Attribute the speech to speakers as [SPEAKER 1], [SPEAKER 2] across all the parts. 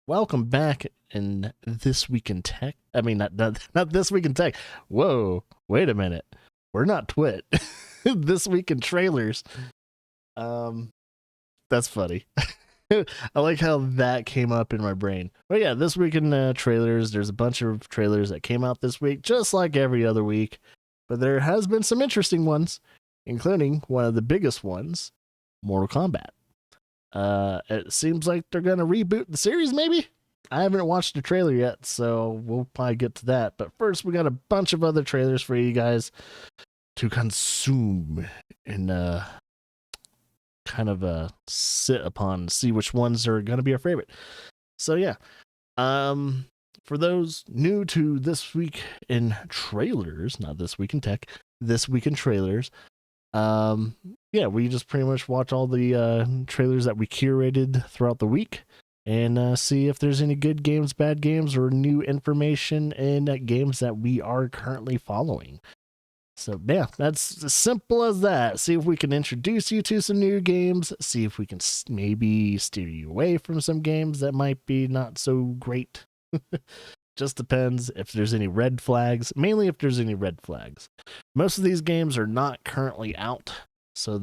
[SPEAKER 1] Welcome back in This Week in Tech. I mean, not This Week in Tech. Whoa, wait a minute. We're not Twit. This Week in Trailers. That's funny. I like how that came up in my brain. But yeah, This Week in Trailers. There's a bunch of trailers that came out this week, just like every other week. But there has been some interesting ones, including one of the biggest ones, Mortal Kombat. It seems like they're gonna reboot the series, maybe? I haven't watched the trailer yet, so we'll probably get to that. But first, we got a bunch of other trailers for you guys to consume and kind of sit upon, see which ones are gonna be our favorite. So yeah, for those new to This Week in Trailers, not This Week in Tech, This Week in Trailers. Yeah, we just pretty much watch all the trailers that we curated throughout the week and see if there's any good games, bad games, or new information in games that we are currently following. So yeah, that's as simple as that. See if we can introduce you to some new games, see if we can maybe steer you away from some games that might be not so great. Just depends if there's any red flags, mainly if there's any red flags. Most of these games are not currently out, so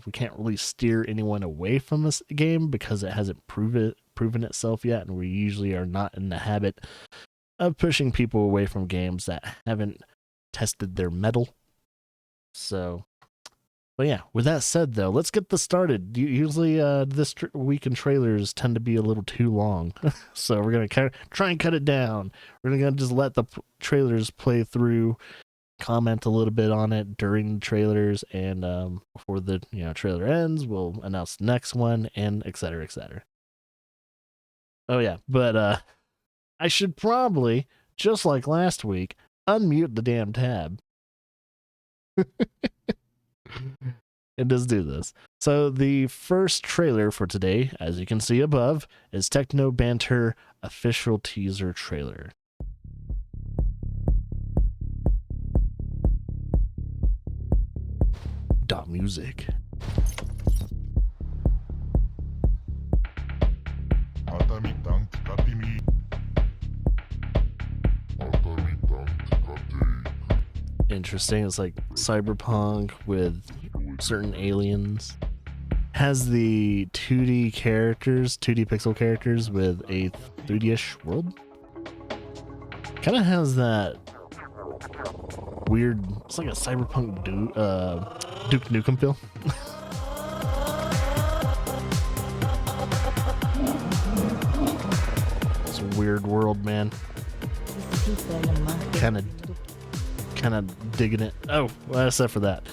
[SPEAKER 1] we can't really steer anyone away from this game because it hasn't proven itself yet, and we usually are not in the habit of pushing people away from games that haven't tested their mettle. So, but yeah, with that said though, let's get this started. Usually this week in trailers tend to be a little too long, so we're going to try and cut it down. We're going to just let the trailers play through, comment a little bit on it during the trailers, and before the trailer ends, we'll announce the next one, and etc. etc. Oh yeah, but I should probably, just like last week, unmute the damn tab. And just do this. So the first trailer for today, as you can see above, is Techno Banter official teaser trailer. Music. Interesting. It's like cyberpunk with certain aliens. Has the 2D pixel characters with a 3D-ish world. Kind of has that weird, it's like a cyberpunk Duke Nukem feel. It's a weird world, man. Kind of digging it. Oh, well, except for that.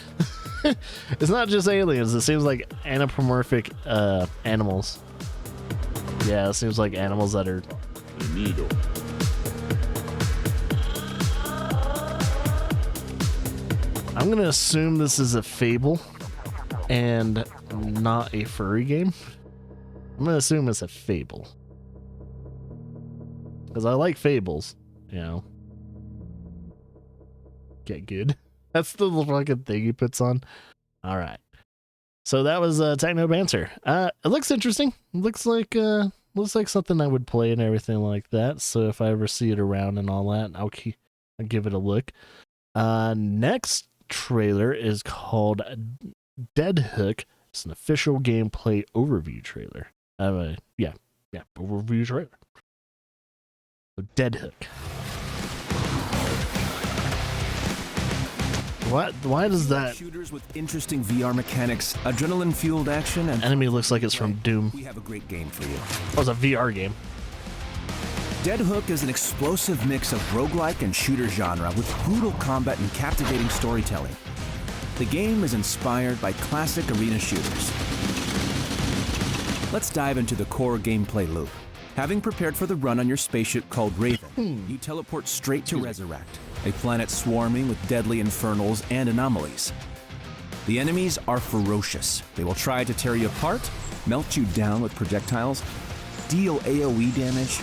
[SPEAKER 1] It's not just aliens. It seems like anthropomorphic animals. Yeah, it seems like animals that are... I'm going to assume this is a Fable and not a furry game. I'm going to assume it's a Fable. Because I like Fables, Get good. That's the little fucking thing he puts on. All right. So that was Techno Banter. It looks interesting. It looks like something I would play and everything like that. So if I ever see it around and all that, I'll give it a look. Next trailer is called Dead Hook. It's an official gameplay overview trailer. Overview trailer. So Dead Hook. Why does that
[SPEAKER 2] shooters with interesting VR mechanics, adrenaline-fueled action, and
[SPEAKER 1] enemy looks like it's from Doom?
[SPEAKER 2] We have a great game for you.
[SPEAKER 1] Oh, it's a VR game.
[SPEAKER 2] Dead Hook is an explosive mix of roguelike and shooter genre with brutal combat and captivating storytelling. The game is inspired by classic arena shooters. Let's dive into the core gameplay loop. Having prepared for the run on your spaceship called Raven, you teleport straight to Resurrect, a planet swarming with deadly infernals and anomalies. The enemies are ferocious. They will try to tear you apart, melt you down with projectiles, deal AoE damage,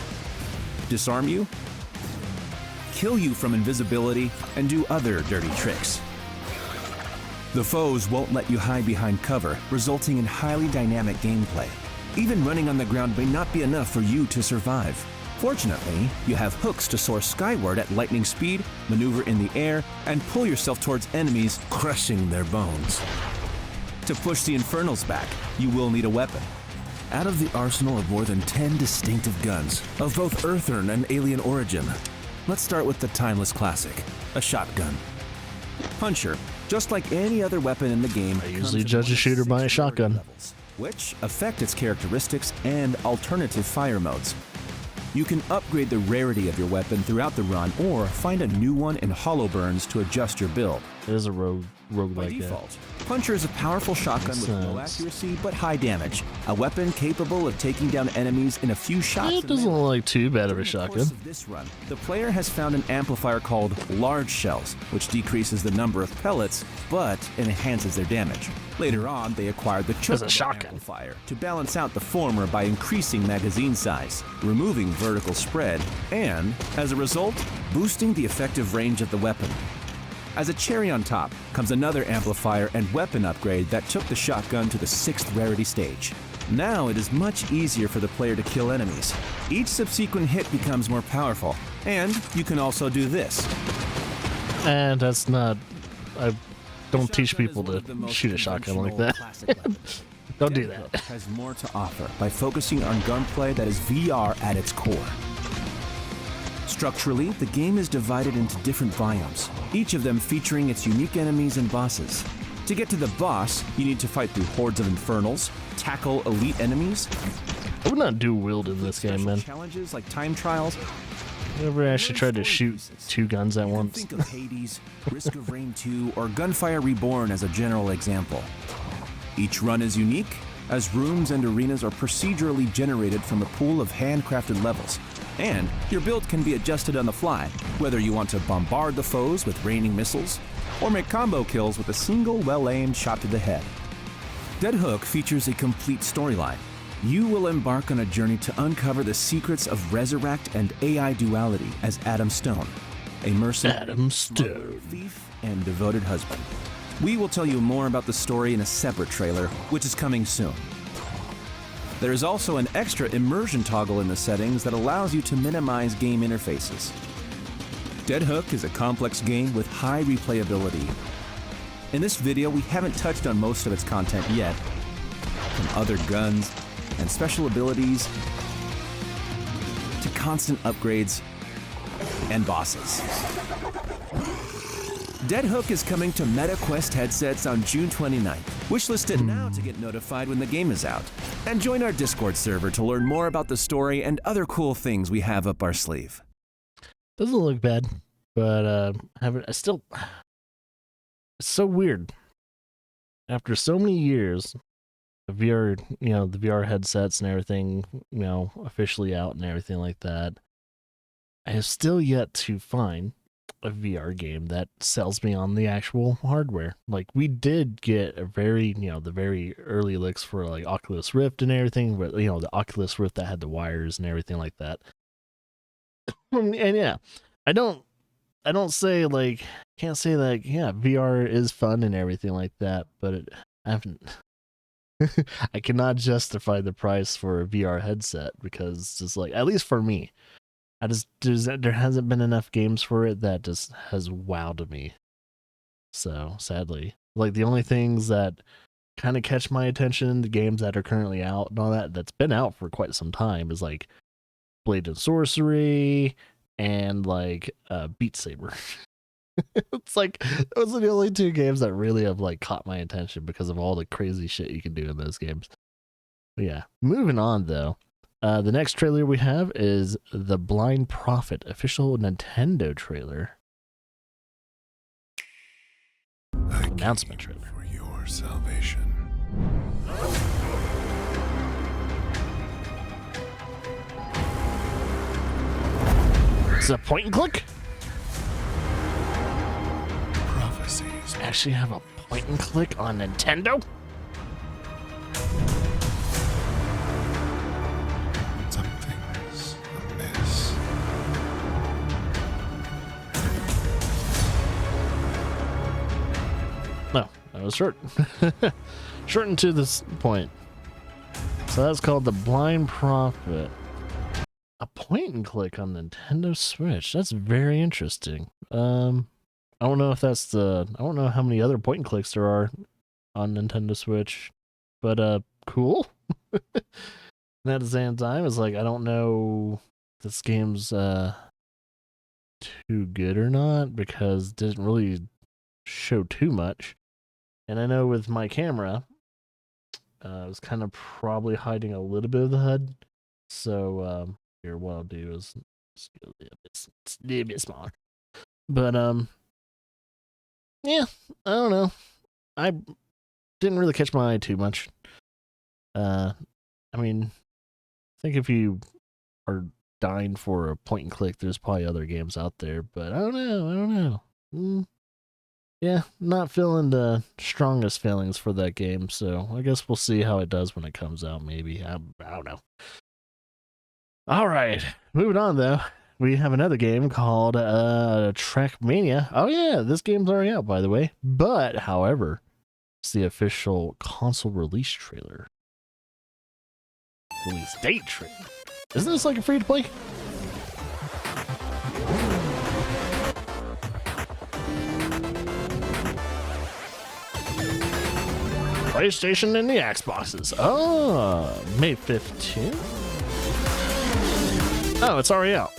[SPEAKER 2] disarm you, kill you from invisibility, and do other dirty tricks. The foes won't let you hide behind cover, resulting in highly dynamic gameplay. Even running on the ground may not be enough for you to survive. Fortunately, you have hooks to soar skyward at lightning speed, maneuver in the air, and pull yourself towards enemies, crushing their bones. To push the Infernals back, you will need a weapon. Out of the arsenal of more than 10 distinctive guns, of both Earthern and alien origin, let's start with the timeless classic, a shotgun. Puncher, just like any other weapon in the game,
[SPEAKER 1] I usually judge a shooter by a shotgun,
[SPEAKER 2] levels, which affect its characteristics and alternative fire modes. You can upgrade the rarity of your weapon throughout the run or find a new one in Hollow Burns to adjust your build.
[SPEAKER 1] it is a rogue
[SPEAKER 2] By
[SPEAKER 1] like that.
[SPEAKER 2] default, Puncher is a powerful shotgun with low accuracy but high damage, a weapon capable of taking down enemies in a few shots.
[SPEAKER 1] It
[SPEAKER 2] of
[SPEAKER 1] doesn't
[SPEAKER 2] melee.
[SPEAKER 1] look like too bad of a
[SPEAKER 2] During the
[SPEAKER 1] shotgun.
[SPEAKER 2] course of this run, the player has found an amplifier called Large Shells, which decreases the number of pellets but enhances their damage. Later on, they acquired the
[SPEAKER 1] As a
[SPEAKER 2] Chocobo
[SPEAKER 1] shotgun.
[SPEAKER 2] amplifier to balance out the former by increasing magazine size, removing vertical spread, and, as a result, boosting the effective range of the weapon. As a cherry on top comes another amplifier and weapon upgrade that took the shotgun to the 6th rarity stage. Now it is much easier for the player to kill enemies. Each subsequent hit becomes more powerful, and you can also do this.
[SPEAKER 1] And that's not. I don't teach
[SPEAKER 2] Shotgun is
[SPEAKER 1] people
[SPEAKER 2] one of
[SPEAKER 1] to
[SPEAKER 2] the most
[SPEAKER 1] shoot a shotgun like
[SPEAKER 2] conventional
[SPEAKER 1] that.
[SPEAKER 2] classic weapons.
[SPEAKER 1] Don't do
[SPEAKER 2] Dead Hook
[SPEAKER 1] that.
[SPEAKER 2] has more to offer by focusing on gunplay that is VR at its core. Structurally, the game is divided into different biomes, each of them featuring its unique enemies and bosses. To get to the boss, you need to fight through hordes of infernals, tackle elite enemies,
[SPEAKER 1] I would not do wield in this game,
[SPEAKER 2] special
[SPEAKER 1] man.
[SPEAKER 2] challenges like time trials.
[SPEAKER 1] Never actually tried to shoot two guns at
[SPEAKER 2] You can
[SPEAKER 1] once.
[SPEAKER 2] think of Hades, Risk of Rain 2, or Gunfire Reborn as a general example. Each run is unique, as rooms and arenas are procedurally generated from a pool of handcrafted levels, and your build can be adjusted on the fly, whether you want to bombard the foes with raining missiles, or make combo kills with a single well-aimed shot to the head. Dead Hook features a complete storyline. You will embark on a journey to uncover the secrets of Resurrect and AI duality as Adam Stone, a mercenary,
[SPEAKER 1] Adam
[SPEAKER 2] smuggler,
[SPEAKER 1] Stone.
[SPEAKER 2] thief, and devoted husband. We will tell you more about the story in a separate trailer, which is coming soon. There is also an extra immersion toggle in the settings that allows you to minimize game interfaces. Dead Hook is a complex game with high replayability. In this video, we haven't touched on most of its content yet, from other guns and special abilities to constant upgrades and bosses. Dead Hook is coming to MetaQuest headsets on June 29th. Wishlist it now to get notified when the game is out. And join our Discord server to learn more about the story and other cool things we have up our sleeve.
[SPEAKER 1] Doesn't look bad, but I still. It's so weird. After so many years, the VR, the VR headsets and everything, officially out and everything like that, I have still yet to find a VR game that sells me on the actual hardware. Like, we did get a very, the very early licks for like Oculus Rift and everything, but the Oculus Rift that had the wires and everything like that. And yeah, I don't say like, can't say like, yeah, VR is fun and everything like that, but I haven't. I cannot justify the price for a VR headset because just like, at least for me, there hasn't been enough games for it that just has wowed me. So sadly, like the only things that kind of catch my attention, the games that are currently out and all that's been out for quite some time, is like Blade and Sorcery and like Beat Saber. It's like those are the only two games that really have like caught my attention because of all the crazy shit you can do in those games. But yeah, moving on though. The next trailer we have is The Blind Prophet, official Nintendo trailer. Announcement trailer.
[SPEAKER 3] For your salvation.
[SPEAKER 1] Is it a point and click?
[SPEAKER 3] Prophecies.
[SPEAKER 1] Actually have a point and click on Nintendo?
[SPEAKER 3] Something's amiss.
[SPEAKER 1] No, that was short. Short and to this point. So that's called The Blind Prophet. A point and click on Nintendo Switch. That's very interesting. I don't know if that's I don't know how many other point and clicks there are on Nintendo Switch, but cool. And at the same time, it's like I don't know if this game's too good or not because it didn't really show too much. And I know with my camera, I was kind of probably hiding a little bit of the HUD. So here, what I'll do is it's a little bit smaller. But yeah, I don't know. I didn't really catch my eye too much. I mean, I think if you are dying for a point and click, there's probably other games out there. But I don't know. Yeah, not feeling the strongest feelings for that game, so I guess we'll see how it does when it comes out, maybe. I don't know. All right, moving on, though. We have another game called Trackmania. Oh, yeah, this game's already out, by the way. But, however, it's the official console release trailer. Release date trailer. Isn't this like a free-to-play? PlayStation and the Xboxes. Oh, May 15th? Oh, it's already out.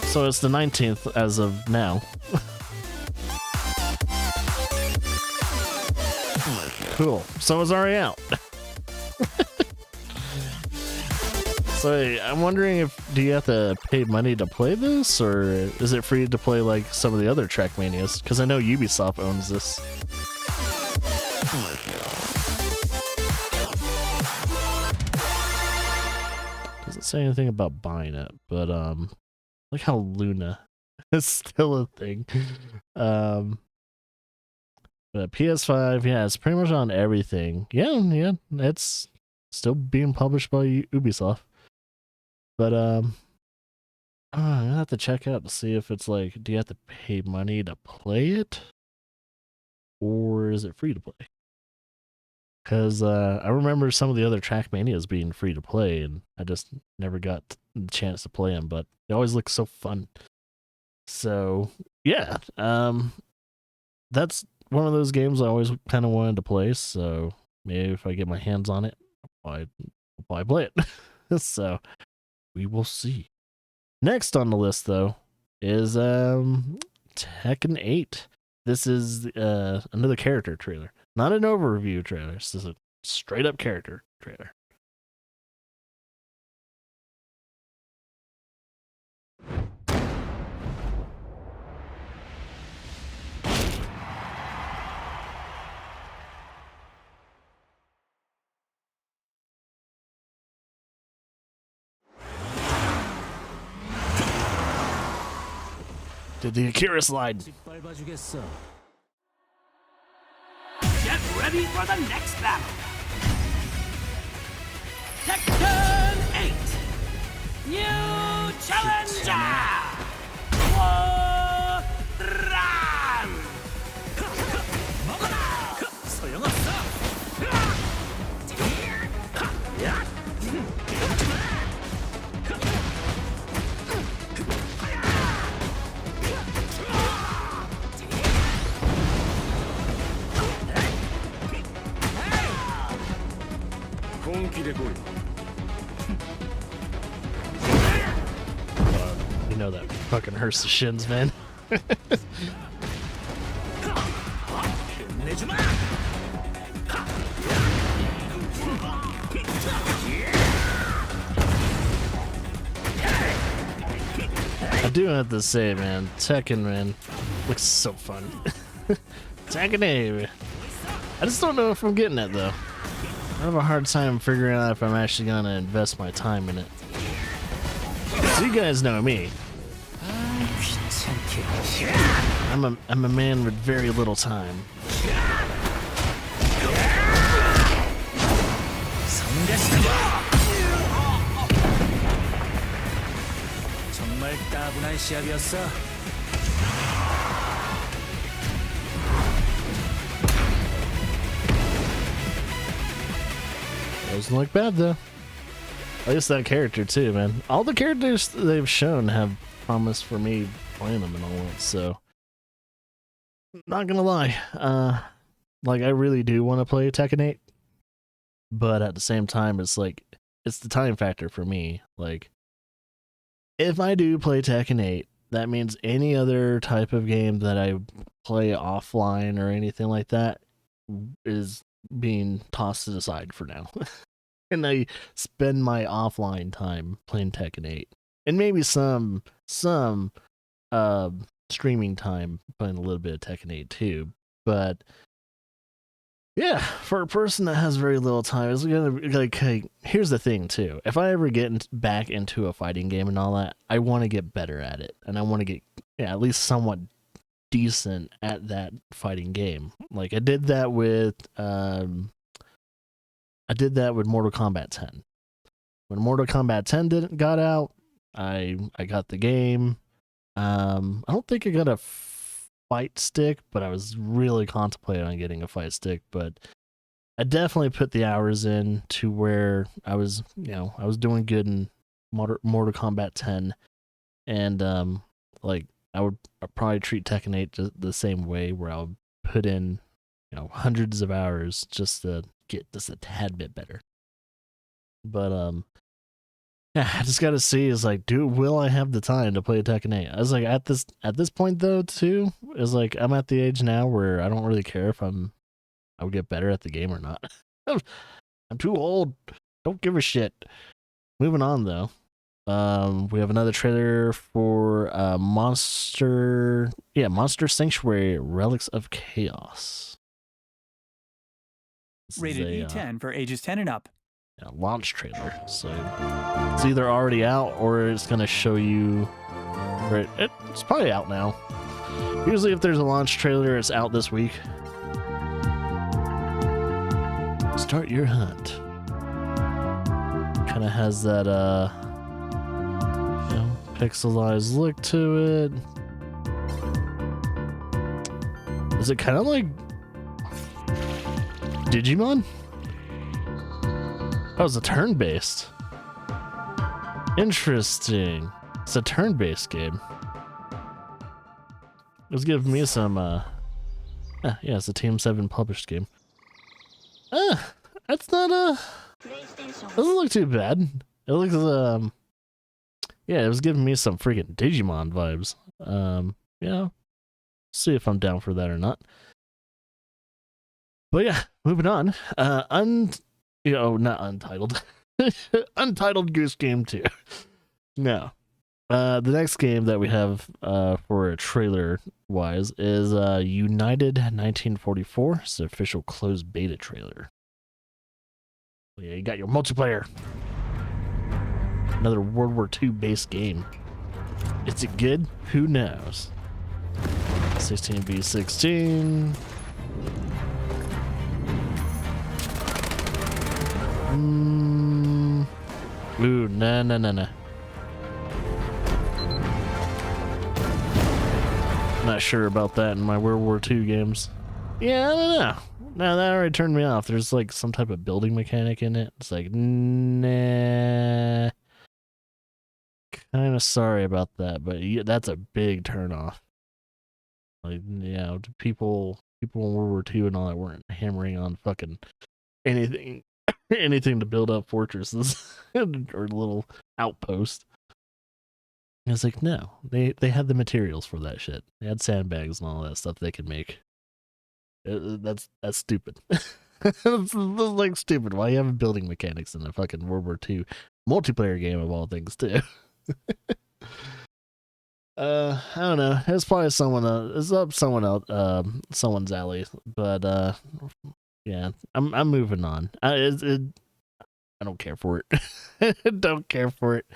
[SPEAKER 1] So it's the 19th as of now. Cool. So it's already out. So I'm wondering do you have to pay money to play this, or is it free to play like some of the other Trackmanias? Because I know Ubisoft owns this. Doesn't say anything about buying it, but look how Luna is still a thing. But PS5, yeah, it's pretty much on everything. Yeah, it's still being published by Ubisoft. But I'm gonna have to check out to see if it's like, do you have to pay money to play it, or is it free to play? Because I remember some of the other Trackmanias being free to play, and I just never got the chance to play them. But they always look so fun. So yeah, that's one of those games I always kind of wanted to play. So maybe if I get my hands on it, I'll probably play it. So we will see. Next on the list, though, is Tekken 8. This is another character trailer. Not an overview trailer. This is a straight up character trailer. Did the Akira slide?
[SPEAKER 4] Get ready for the next battle. Tekken 8. New challenger. Woran. 本気で来い。
[SPEAKER 1] You know that fucking hurts the shins, man. I do have to say, man, Tekken, man, looks so fun. Tekken 8. I just don't know if I'm getting it, though. I have a hard time figuring out if I'm actually gonna invest my time in it. So you guys know me. I'm a man with very little time.
[SPEAKER 4] 정말 따분한 시합이었어.
[SPEAKER 1] Doesn't look bad though. At least that character too, man. All the characters they've shown have promise for me playing them and all that. So, not gonna lie, like I really do want to play Tekken 8, but at the same time, it's like it's the time factor for me. Like, if I do play Tekken 8, that means any other type of game that I play offline or anything like that is being tossed to the side for now. And I spend my offline time playing Tekken 8. And maybe some streaming time playing a little bit of Tekken 8 too. But yeah, for a person that has very little time, it's gonna be like, hey, here's the thing too. If I ever get back into a fighting game and all that, I want to get better at it, and I want to get at least somewhat decent at that fighting game. Like I did that with Mortal Kombat 10. When Mortal Kombat 10 got out, I got the game. I don't think I got a fight stick, but I was really contemplating on getting a fight stick. But I definitely put the hours in to where I was doing good in Mortal Kombat 10, and like I'd probably treat Tekken 8 just the same way, where I would put in hundreds of hours just to get just a tad bit better. But yeah, I just gotta see, is like, dude, will I have the time to play Tekken 8? I was like, at this point though too, is like I'm at the age now where I don't really care if I would get better at the game or not. I'm too old. Don't give a shit. Moving on though. We have another trailer for Monster Sanctuary Relics of Chaos.
[SPEAKER 5] Rated E10 for ages 10 and up.
[SPEAKER 1] Launch trailer, so it's either already out or it's gonna show you. It's probably out now. Usually, if there's a launch trailer, it's out this week. Start your hunt. Kind of has that pixelized look to it. Is it kind of like Digimon? Oh, it's a turn-based. Interesting. It's a turn-based game. It was giving me some, yeah, it's a Team 7 published game. That's not, doesn't look too bad. It looks, yeah, it was giving me some freaking Digimon vibes. Yeah, see if I'm down for that or not. But yeah, moving on. Not Untitled. Untitled Goose Game 2. No. The next game that we have for a trailer wise is United 1944. It's the official closed beta trailer. Yeah, you got your multiplayer. Another World War II based game. Is it good? Who knows? 16v16. Ooh, nah. Not sure about that in my World War II games. Yeah, I don't know. No, that already turned me off. There's like some type of building mechanic in it. It's like, nah. Kind of sorry about that, but yeah, that's a big turn off. Like, yeah, people in World War II and all that weren't hammering on fucking anything to build up fortresses or little outposts. It's like, no, they had the materials for that shit. They had sandbags and all that stuff they could make. That's stupid. That's like stupid. Why you have building mechanics in a fucking World War II multiplayer game of all things too? I don't know. It's probably it's up someone's alley, but yeah, I'm moving on. I don't care for it. Don't care for it.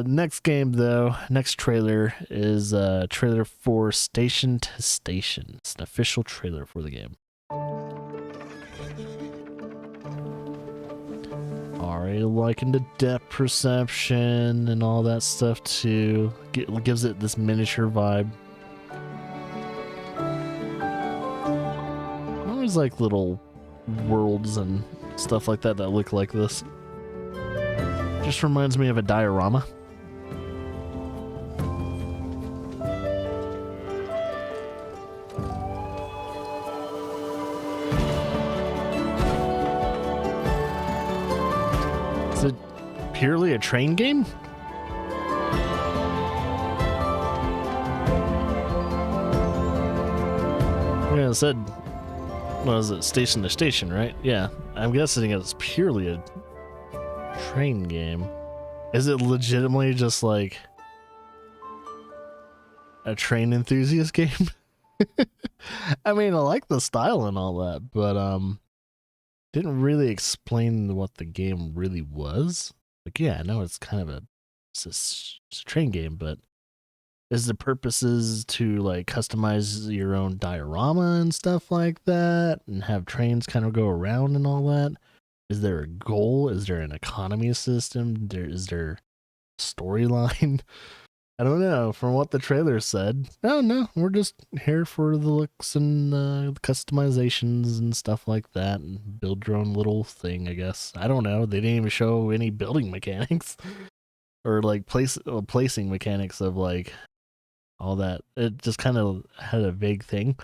[SPEAKER 1] Next game though, next trailer is trailer for Station to Station. It's an official trailer for the game. Already liking the depth perception and all that stuff too. Gives it this miniature vibe. I always like little worlds and stuff like that that look like this. Just reminds me of a diorama. Is it purely a train game? Yeah, it said, what is it, station to station, right? Yeah, I'm guessing it's purely a train game. Is it legitimately just like a train enthusiast game? I mean, I like the style and all that, but didn't really explain what the game really was. Like, yeah, I know it's kind of it's a train game, but is the purposes to like customize your own diorama and stuff like that, and have trains kind of go around and all that? Is there a goal? Is there an economy system? Is there storyline? I don't know. From what the trailer said, no, we're just here for the looks and the customizations and stuff like that, and build your own little thing, I guess. I don't know. They didn't even show any building mechanics or like placing mechanics of like all that. It just kind of had a vague thing.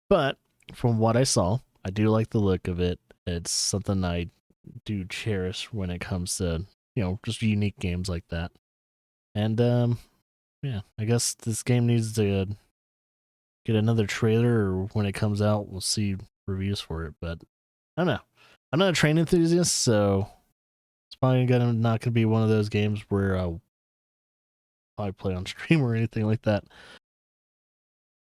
[SPEAKER 1] But from what I saw, I do like the look of it. It's something I do cherish when it comes to, just unique games like that. And yeah, I guess this game needs to get another trailer, or when it comes out, we'll see reviews for it. But I don't know. I'm not a train enthusiast, so it's probably not gonna be one of those games where I'll probably play on stream or anything like that.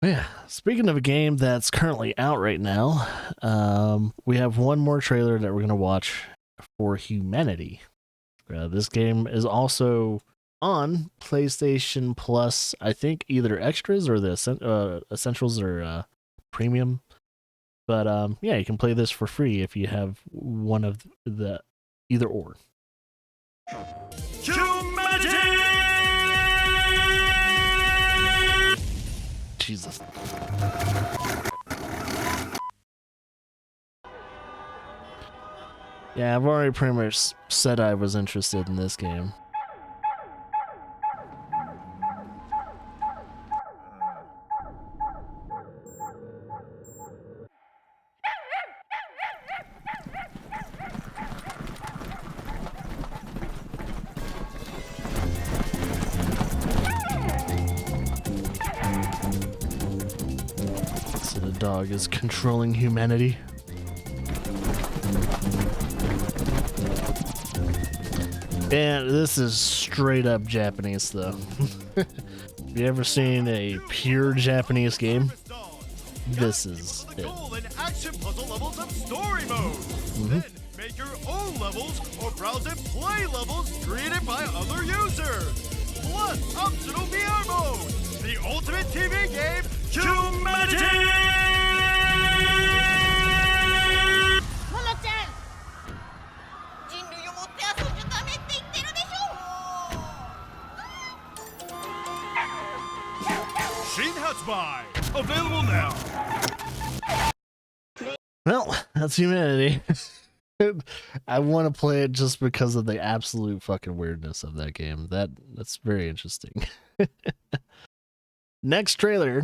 [SPEAKER 1] But yeah, speaking of a game that's currently out right now, we have one more trailer that we're gonna watch for Humanity. This game is also on PlayStation Plus, I think either extras or the essentials or premium. But yeah, you can play this for free if you have one of the either or.
[SPEAKER 4] Humanity!
[SPEAKER 1] Jesus. Yeah, I've already pretty much said I was interested in this game. So the dog is controlling humanity. And this is straight up Japanese though. Have you ever seen a pure Japanese game? This is it.
[SPEAKER 6] And action puzzle levels of story mode. Then make your own levels or browse and play levels created by other users. Plus optional VR mode. The ultimate TV game, Humanity!
[SPEAKER 7] モノちゃん人類を持って遊んじゃダメって言ってるでしょ
[SPEAKER 6] Shin Hatsubai! Available now!
[SPEAKER 1] Well, that's Humanity. I want to play it just because of the absolute fucking weirdness of that game. That's very interesting. Next trailer.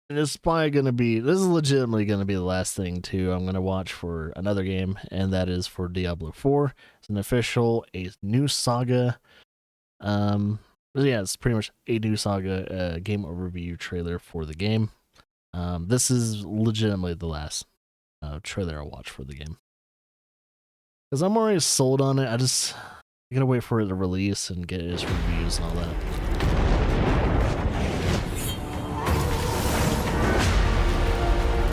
[SPEAKER 1] This is legitimately going to be the last thing too I'm going to watch for another game, and that is for Diablo 4. It's a new saga. Yeah, it's pretty much a new saga game overview trailer for the game. This is legitimately the last trailer I'll watch for the game. Because I'm already sold on it. I gotta wait for it to release and get its reviews and all that.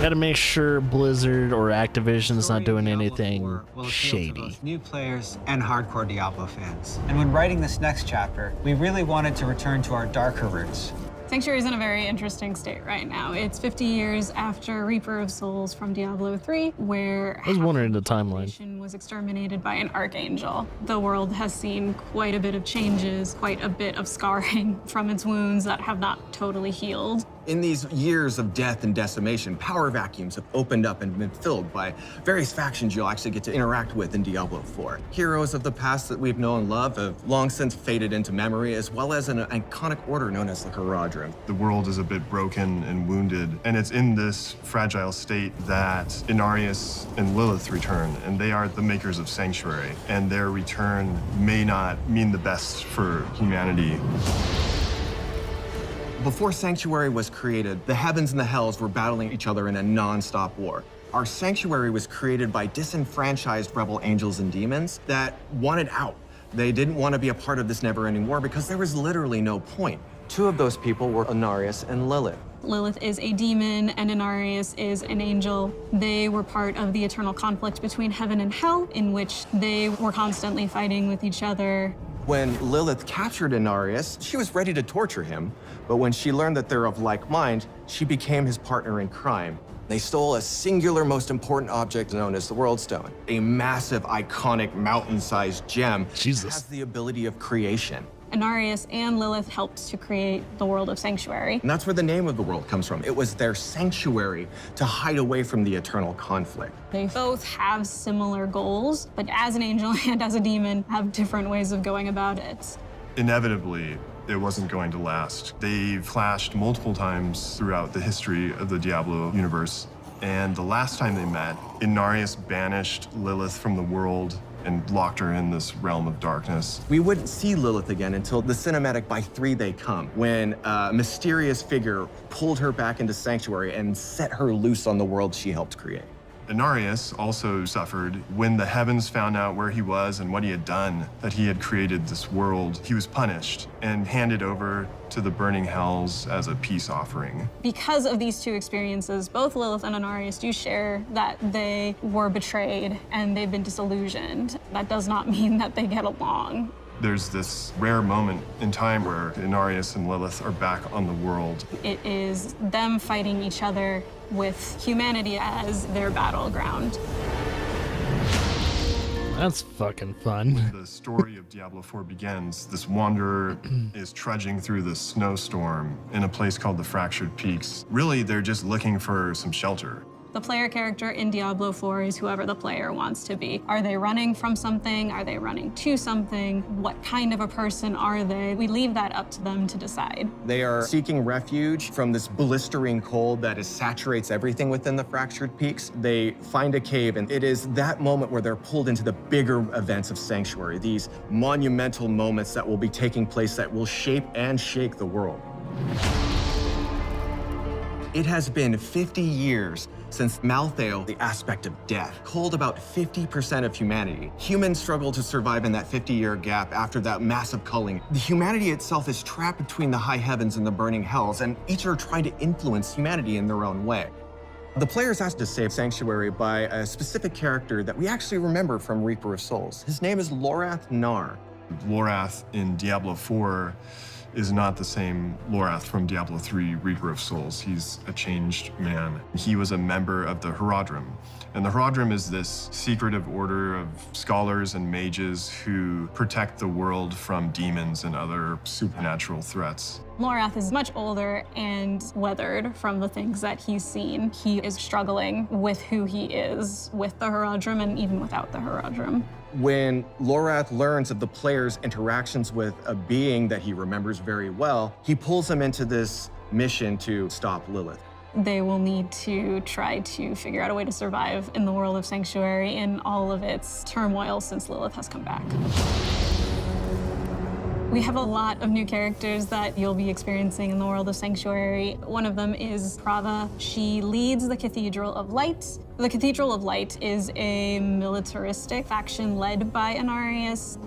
[SPEAKER 1] Gotta make sure Blizzard or Activision's not doing anything shady.
[SPEAKER 8] New players and hardcore Diablo fans. And when writing this next chapter, we really wanted to return to our darker roots.
[SPEAKER 9] Sanctuary is in a very interesting state right now. It's 50 years after Reaper of Souls from Diablo 3, where
[SPEAKER 1] I was wondering the timeline.
[SPEAKER 9] Was exterminated by an archangel. The world has seen quite a bit of changes, quite a bit of scarring from its wounds that have not totally healed.
[SPEAKER 10] In these years of death and decimation, power vacuums have opened up and been filled by various factions you'll actually get to interact with in Diablo 4. Heroes of the past that we've known and loved have long since faded into memory, as well as an iconic order known as the Haradrim.
[SPEAKER 3] The world is a bit broken and wounded, and it's in this fragile state that Inarius and Lilith return, and they are the makers of Sanctuary, and their return may not mean the best for humanity.
[SPEAKER 10] Before Sanctuary was created, the heavens and the hells were battling each other in a non-stop war. Our Sanctuary was created by disenfranchised rebel angels and demons that wanted out. They didn't want to be a part of this never-ending war because there was literally no point. Two of those people were Inarius and Lilith.
[SPEAKER 9] Lilith is a demon and Inarius is an angel. They were part of the eternal conflict between heaven and hell, in which they were constantly fighting with each other.
[SPEAKER 10] When Lilith captured Inarius, she was ready to torture him, but when she learned that they're of like mind, she became his partner in crime. They stole a singular, most important object known as the World Stone, a massive, iconic, mountain-sized gem that has the ability of creation.
[SPEAKER 9] Inarius and Lilith helped to create the world of Sanctuary.
[SPEAKER 10] And that's where the name of the world comes from. It was their sanctuary to hide away from the eternal conflict.
[SPEAKER 9] They both have similar goals, but as an angel and as a demon, have different ways of going about it.
[SPEAKER 3] Inevitably, it wasn't going to last. They've clashed multiple times throughout the history of the Diablo universe. And the last time they met, Inarius banished Lilith from the world and locked her in this realm of darkness.
[SPEAKER 10] We wouldn't see Lilith again until the cinematic By Three They Come, when a mysterious figure pulled her back into Sanctuary and set her loose on the world she helped create.
[SPEAKER 3] Inarius also suffered when the heavens found out where he was and what he had done, that he had created this world. He was punished and handed over to the burning hells as a peace offering.
[SPEAKER 9] Because of these two experiences, both Lilith and Inarius do share that they were betrayed and they've been disillusioned. That does not mean that they get along.
[SPEAKER 3] There's this rare moment in time where Inarius and Lilith are back on the world.
[SPEAKER 9] It is them fighting each other with humanity as their battleground.
[SPEAKER 1] That's fucking fun.
[SPEAKER 3] The story of Diablo 4 begins. This wanderer is trudging through the snowstorm in a place called the Fractured Peaks. Really, they're just looking for some shelter.
[SPEAKER 9] The player character in Diablo 4 is whoever the player wants to be. Are they running from something? Are they running to something? What kind of a person are they? We leave that up to them to decide.
[SPEAKER 10] They are seeking refuge from this blistering cold that saturates everything within the Fractured Peaks. They find a cave, and it is that moment where they're pulled into the bigger events of Sanctuary, these monumental moments that will be taking place that will shape and shake the world. It has been 50 years since Malthael, the aspect of death, culled about 50% of humanity. Humans struggle to survive in that 50-year gap after that massive culling. The humanity itself is trapped between the high heavens and the burning hells, and each are trying to influence humanity in their own way. The player's asked to save Sanctuary by a specific character that we actually remember from Reaper of Souls. His name is Lorath Nar.
[SPEAKER 3] Lorath in Diablo 4 is not the same Lorath from Diablo 3 Reaper of Souls. He's a changed man. He was a member of the Haradrim. And the Haradrim is this secretive order of scholars and mages who protect the world from demons and other supernatural threats.
[SPEAKER 9] Lorath is much older and weathered from the things that he's seen. He is struggling with who he is with the Haradrim and even without the Haradrim.
[SPEAKER 10] When Lorath learns of the player's interactions with a being that he remembers very well, he pulls him into this mission to stop Lilith.
[SPEAKER 9] They will need to try to figure out a way to survive in the world of Sanctuary in all of its turmoil since Lilith has come back. We have a lot of new characters that you'll be experiencing in the world of Sanctuary. One of them is Prava. She leads the Cathedral of Light. The Cathedral of Light is a militaristic faction led by Inarius.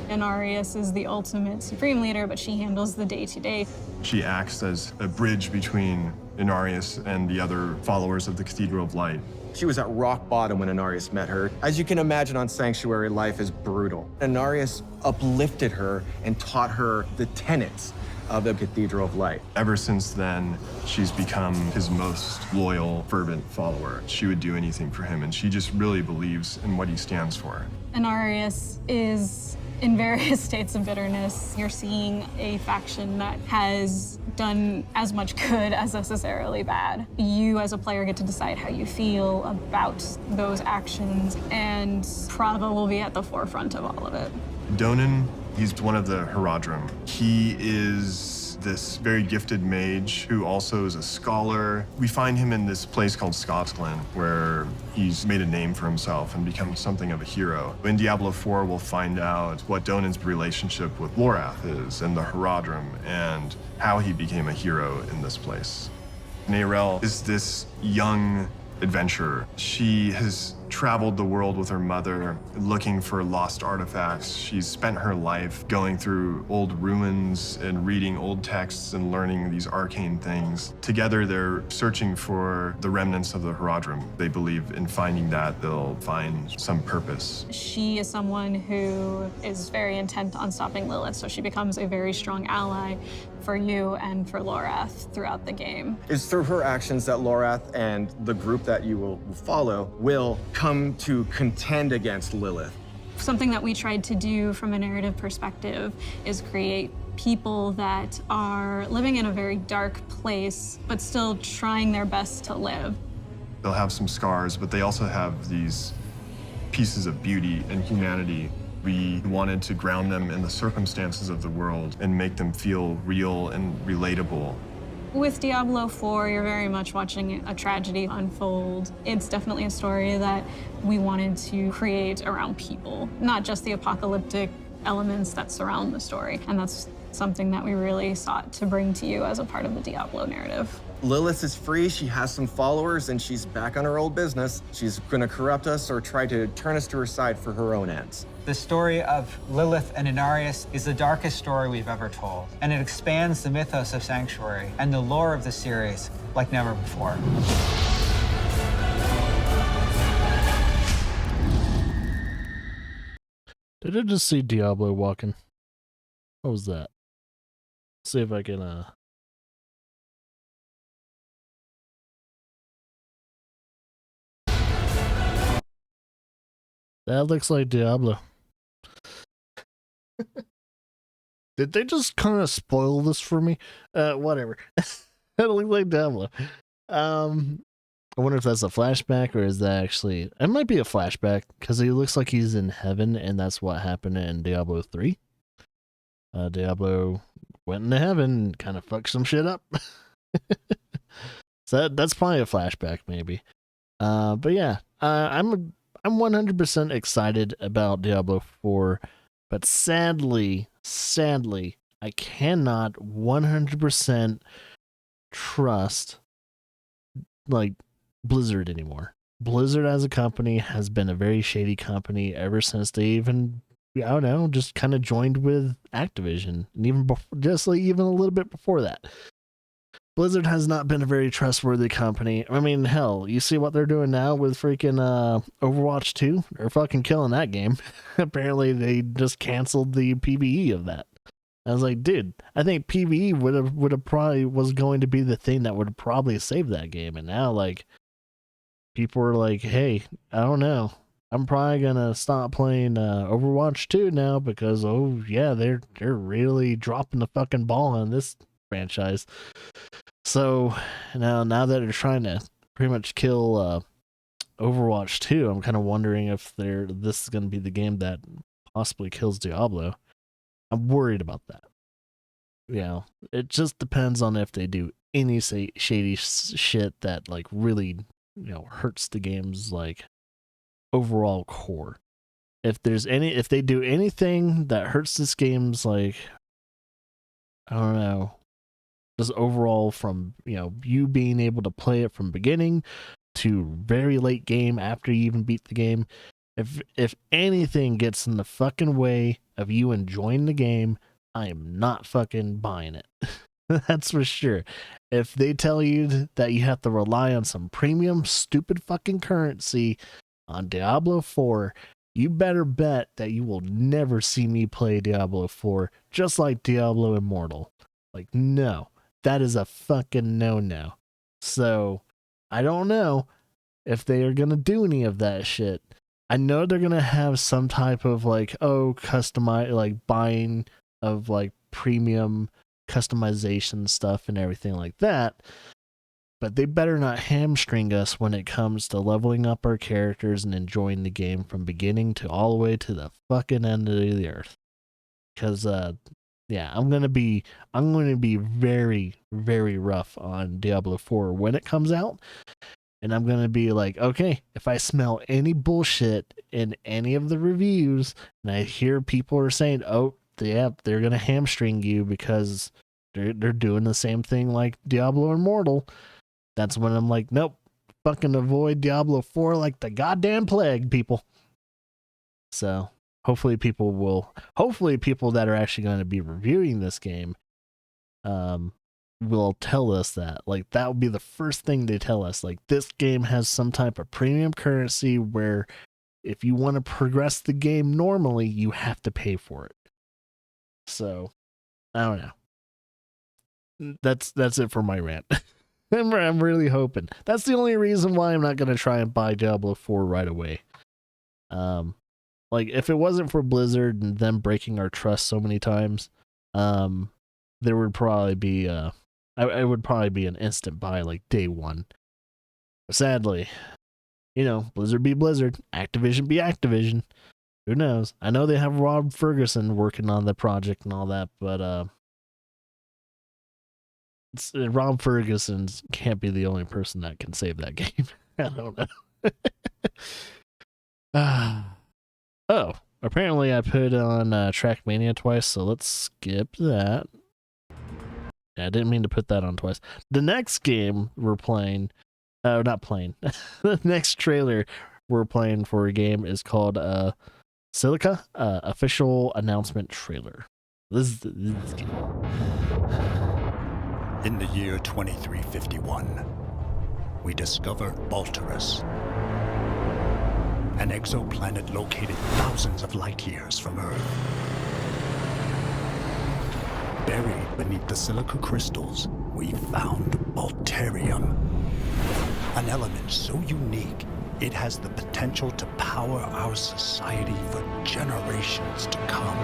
[SPEAKER 9] Inarius is the ultimate supreme leader, but she handles the day-to-day.
[SPEAKER 3] She acts as a bridge between Inarius and the other followers of the Cathedral of Light.
[SPEAKER 10] She was at rock bottom when Inarius met her. As you can imagine, on Sanctuary, life is brutal. Inarius uplifted her and taught her the tenets of the Cathedral of Light.
[SPEAKER 3] Ever since then, she's become his most loyal, fervent follower. She would do anything for him, and she just really believes in what he stands for.
[SPEAKER 9] Inarius is in various states of bitterness. You're seeing a faction that has done as much good as necessarily bad. You as a player get to decide how you feel about those actions, and Prava will be at the forefront of all of it.
[SPEAKER 3] Donan, he's one of the Haradrim. He is this very gifted mage who also is a scholar. We find him in this place called Scotsglen, where he's made a name for himself and become something of a hero. In Diablo 4, we'll find out what Donan's relationship with Lorath is and the Haradrim and how he became a hero in this place. Neyrelle is this young adventurer. She has traveled the world with her mother looking for lost artifacts. She's spent her life going through old ruins and reading old texts and learning these arcane things. Together, they're searching for the remnants of the Haradrim. They believe in finding that they'll find some purpose.
[SPEAKER 9] She is someone who is very intent on stopping Lilith, so she becomes a very strong ally for you and for Lorath throughout the game.
[SPEAKER 10] It's through her actions that Lorath and the group that you will follow will come to contend against Lilith.
[SPEAKER 9] Something that we tried to do from a narrative perspective is create people that are living in a very dark place, but still trying their best to live.
[SPEAKER 3] They'll have some scars, but they also have these pieces of beauty and humanity. We wanted to ground them in the circumstances of the world and make them feel real and relatable.
[SPEAKER 9] With Diablo 4, you're very much watching a tragedy unfold. It's definitely a story that we wanted to create around people, not just the apocalyptic elements that surround the story. And that's something that we really sought to bring to you as a part of the Diablo narrative.
[SPEAKER 10] Lilith is free, she has some followers, and she's back on her old business. She's gonna corrupt us or try to turn us to her side for her own ends.
[SPEAKER 8] The story of Lilith and Inarius is the darkest story we've ever told, and it expands the mythos of Sanctuary and the lore of the series like never before.
[SPEAKER 1] Did I just see Diablo walking? What was that? See if I can, That looks like Diablo. Did they just kind of spoil this for me? Whatever. That looks like Diablo. I wonder if that's a flashback or is that actually... It might be a flashback because he looks like he's in heaven and that's what happened in Diablo 3. Diablo went into heaven and kind of fucked some shit up. So that's probably a flashback maybe. But yeah, I'm 100% excited about Diablo 4, but sadly, I cannot 100% trust like Blizzard anymore. Blizzard as a company has been a very shady company ever since they even, I don't know, just kind of joined with Activision, and even even a little bit before that. Blizzard has not been a very trustworthy company. I mean, hell, you see what they're doing now with freaking Overwatch 2? They're fucking killing that game. Apparently, they just canceled the PvE of that. I was like, dude, I think PvE would have probably was going to be the thing that would probably save that game. And now, like, people are like, hey, I don't know. I'm probably gonna stop playing Overwatch 2 now because, oh yeah, they're really dropping the fucking ball on this franchise. So now that they're trying to pretty much kill Overwatch 2, I'm kind of wondering if this is going to be the game that possibly kills Diablo. I'm worried about that. You know, it just depends on if they do any shady shit that like really, you know, hurts the game's like overall core. If they do anything that hurts this game's like, I don't know, just overall from, you know, you being able to play it from beginning to very late game after you even beat the game. If anything gets in the fucking way of you enjoying the game, I am not fucking buying it. That's for sure. If they tell you that you have to rely on some premium stupid fucking currency on Diablo 4, you better bet that you will never see me play Diablo 4 just like Diablo Immortal. Like, no, that is a fucking no. So I don't know if they are gonna do any of that shit. I know they're gonna have some type of like, customize, like buying of like premium customization stuff and everything like that. But they better not hamstring us when it comes to leveling up our characters and enjoying the game from beginning to all the way to the fucking end of the earth. Because, yeah, I'm gonna be very, very rough on Diablo 4 when it comes out. And I'm gonna be like, okay, if I smell any bullshit in any of the reviews, and I hear people are saying, oh, yeah, they're gonna hamstring you because they're doing the same thing like Diablo Immortal, that's when I'm like, nope, fucking avoid Diablo 4 like the goddamn plague, people. So hopefully people that are actually going to be reviewing this game will tell us that. Like, that would be the first thing they tell us. Like, this game has some type of premium currency where if you want to progress the game normally, you have to pay for it. So, I don't know. That's it for my rant. I'm really hoping. That's the only reason why I'm not going to try and buy Diablo 4 right away. Like, if it wasn't for Blizzard and them breaking our trust so many times, there would probably be it would probably be an instant buy like day one. But sadly, Blizzard be Blizzard, Activision be Activision. Who knows? I know they have Rob Ferguson working on the project and all that, but Rob Ferguson can't be the only person that can save that game. I don't know. Oh, apparently I put on Trackmania twice, so let's skip that. Yeah, I didn't mean to put that on twice. The next game we're playing, not playing, the next trailer we're playing for a game is called Silica, official announcement trailer. This is game.
[SPEAKER 11] In the year 2351, we discover Balturus, an exoplanet located thousands of light years from Earth. Buried beneath the silica crystals, we found Alterium, an element so unique it has the potential to power our society for generations to come.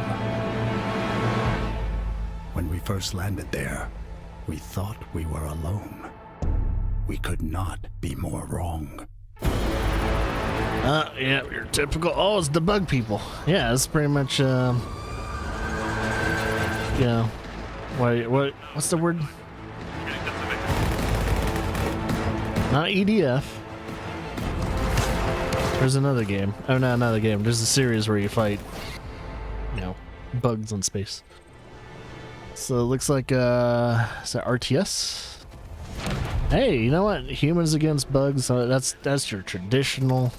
[SPEAKER 11] When we first landed there, we thought we were alone. We could not be more wrong.
[SPEAKER 1] Yeah, your typical, it's the bug people. Yeah, it's pretty much, what's the word? Not EDF. There's another game. Oh, no, another game. There's a series where you fight, bugs in space. So it looks like, is that RTS? Hey, you know what? Humans against bugs. That's your traditional.